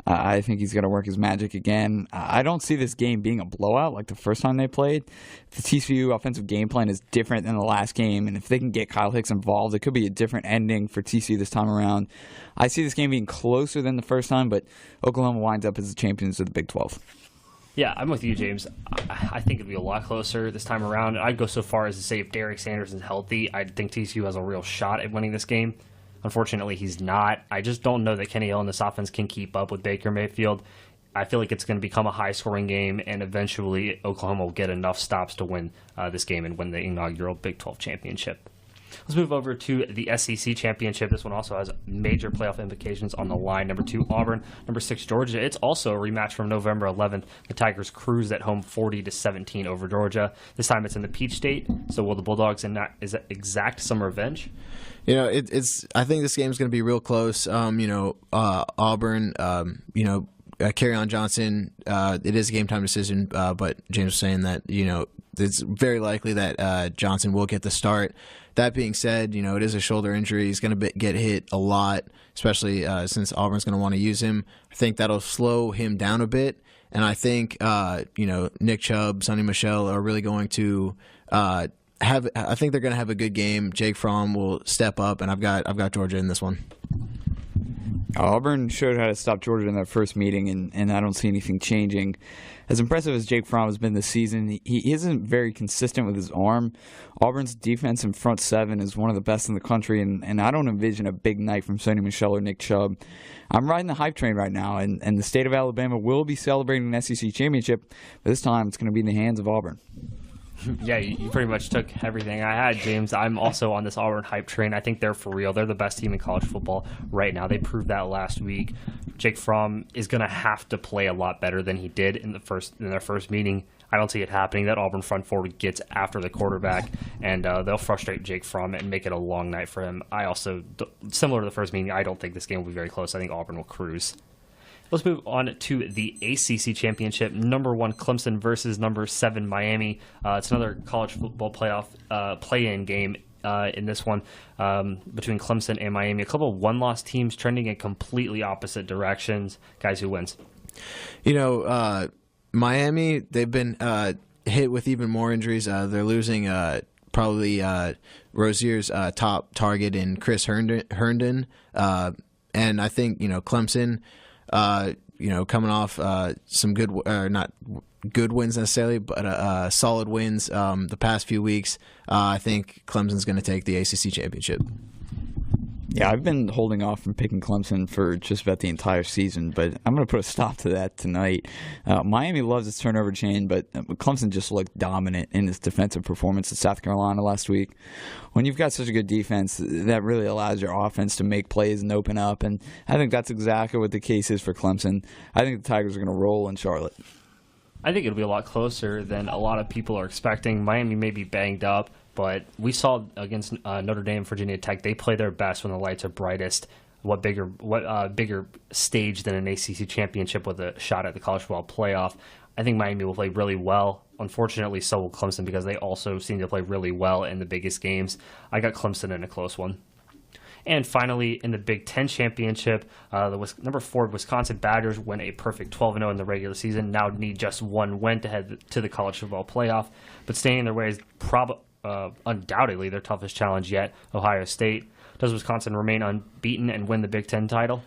I think he's going to work his magic again. I don't see this game being a blowout like the first time they played. The TCU offensive game plan is different than the last game, and if they can get Kyle Hicks involved, it could be a different ending for TCU this time around. I see this game being closer than the first time, but Oklahoma winds up as the champions of the Big 12. Yeah, I'm with you, James. I think it'd be a lot closer this time around. I'd go so far as to say if Derek Sanders is healthy, I think TCU has a real shot at winning this game. Unfortunately, he's not. I just don't know that Kenny Hill and this offense can keep up with Baker Mayfield. I feel like it's going to become a high-scoring game, and eventually Oklahoma will get enough stops to win this game and win the inaugural Big 12 championship. Let's move over to the SEC Championship. This one also has major playoff implications on the line. Number 2, Auburn. Number 6, Georgia. It's also a rematch from November 11th. The Tigers cruised at home 40-17 over Georgia. This time it's in the Peach State. So will the Bulldogs exact some revenge? You know, I think this game's going to be real close. Auburn. Kerryon Johnson. It is a game time decision, but James was saying that it's very likely that Johnson will get the start. That being said, it is a shoulder injury. He's going to get hit a lot, especially since Auburn's going to want to use him. I think that'll slow him down a bit, and I think Nick Chubb, Sonny Michel are really going to I think they're going to have a good game. Jake Fromm will step up, and I've got Georgia in this one. Auburn showed how to stop Georgia in their first meeting, and I don't see anything changing. As impressive as Jake Fromm has been this season, he isn't very consistent with his arm. Auburn's defense in front seven is one of the best in the country, and I don't envision a big night from Sonny Michel or Nick Chubb. I'm riding the hype train right now, and the state of Alabama will be celebrating an SEC championship, but this time it's going to be in the hands of Auburn. Yeah, you pretty much took everything I had, James. I'm also on this Auburn hype train. I think they're for real. They're the best team in college football right now. They proved that last week. Jake Fromm is going to have to play a lot better than he did in their first meeting. I don't see it happening. That Auburn front four gets after the quarterback, and they'll frustrate Jake Fromm and make it a long night for him. I also, similar to the first meeting, I don't think this game will be very close. I think Auburn will cruise. Let's move on to the ACC Championship. Number 1 Clemson versus number 7 Miami. It's another college football playoff play-in game in this one between Clemson and Miami. A couple of one-loss teams trending in completely opposite directions. Guys, who wins? Miami, they've been hit with even more injuries. They're losing probably Rozier's top target in Chris Herndon. And I think, Clemson, coming off some good, not good wins necessarily, but solid wins the past few weeks. I think Clemson's going to take the ACC championship. Yeah, I've been holding off from picking Clemson for just about the entire season, but I'm going to put a stop to that tonight. Miami loves its turnover chain, but Clemson just looked dominant in its defensive performance at South Carolina last week. When you've got such a good defense, that really allows your offense to make plays and open up, and I think that's exactly what the case is for Clemson. I think the Tigers are going to roll in Charlotte. I think it'll be a lot closer than a lot of people are expecting. Miami may be banged up, but we saw against Notre Dame, Virginia Tech, they play their best when the lights are brightest. What bigger stage than an ACC championship with a shot at the college football playoff? I think Miami will play really well. Unfortunately, so will Clemson because they also seem to play really well in the biggest games. I got Clemson in a close one. And finally, in the Big Ten Championship, the number 4 Wisconsin Badgers win a perfect 12-0 in the regular season. Now need just one win to head to the college football playoff. But staying in their way is undoubtedly their toughest challenge yet, Ohio State. Does Wisconsin remain unbeaten and win the Big Ten title?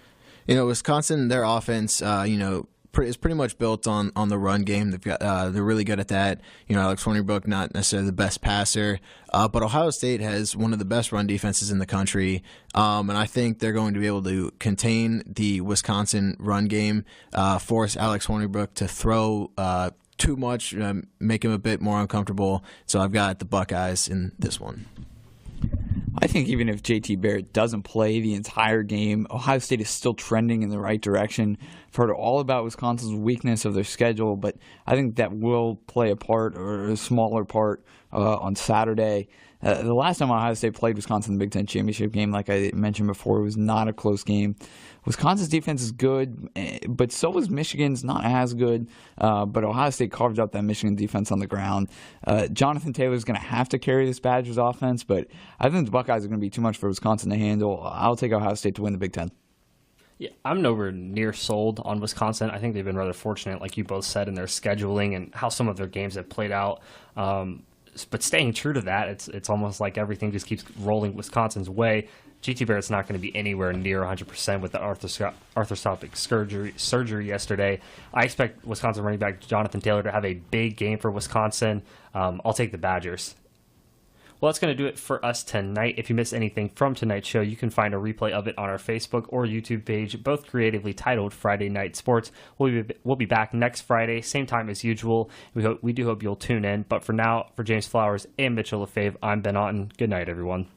Wisconsin, their offense, is pretty much built on the run game. They're really good at that. Alex Hornibrook, not necessarily the best passer, but Ohio State has one of the best run defenses in the country, and I think they're going to be able to contain the Wisconsin run game, force Alex Hornibrook to throw too much, make him a bit more uncomfortable. So I've got the Buckeyes in this one. I think even if JT Barrett doesn't play the entire game, Ohio State is still trending in the right direction. I've heard all about Wisconsin's weakness of their schedule, but I think that will play a part, or a smaller part, on Saturday. The last time Ohio State played Wisconsin in the Big Ten Championship game, like I mentioned before, it was not a close game. Wisconsin's defense is good, but so is Michigan's, not as good. But Ohio State carved up that Michigan defense on the ground. Jonathan Taylor's going to have to carry this Badgers offense, but I think the Buckeyes are going to be too much for Wisconsin to handle. I'll take Ohio State to win the Big Ten. Yeah, I'm nowhere near sold on Wisconsin. I think they've been rather fortunate, like you both said, in their scheduling and how some of their games have played out. But staying true to that, it's almost like everything just keeps rolling Wisconsin's way. GT Barrett's not going to be anywhere near 100% with the arthroscopic surgery yesterday. I expect Wisconsin running back Jonathan Taylor to have a big game for Wisconsin. I'll take the Badgers. Well, that's going to do it for us tonight. If you missed anything from tonight's show, you can find a replay of it on our Facebook or YouTube page, both creatively titled Friday Night Sports. We'll be back next Friday, same time as usual. We do hope you'll tune in. But for now, for James Flowers and Mitchell Lefebvre, I'm Ben Otten. Good night, everyone.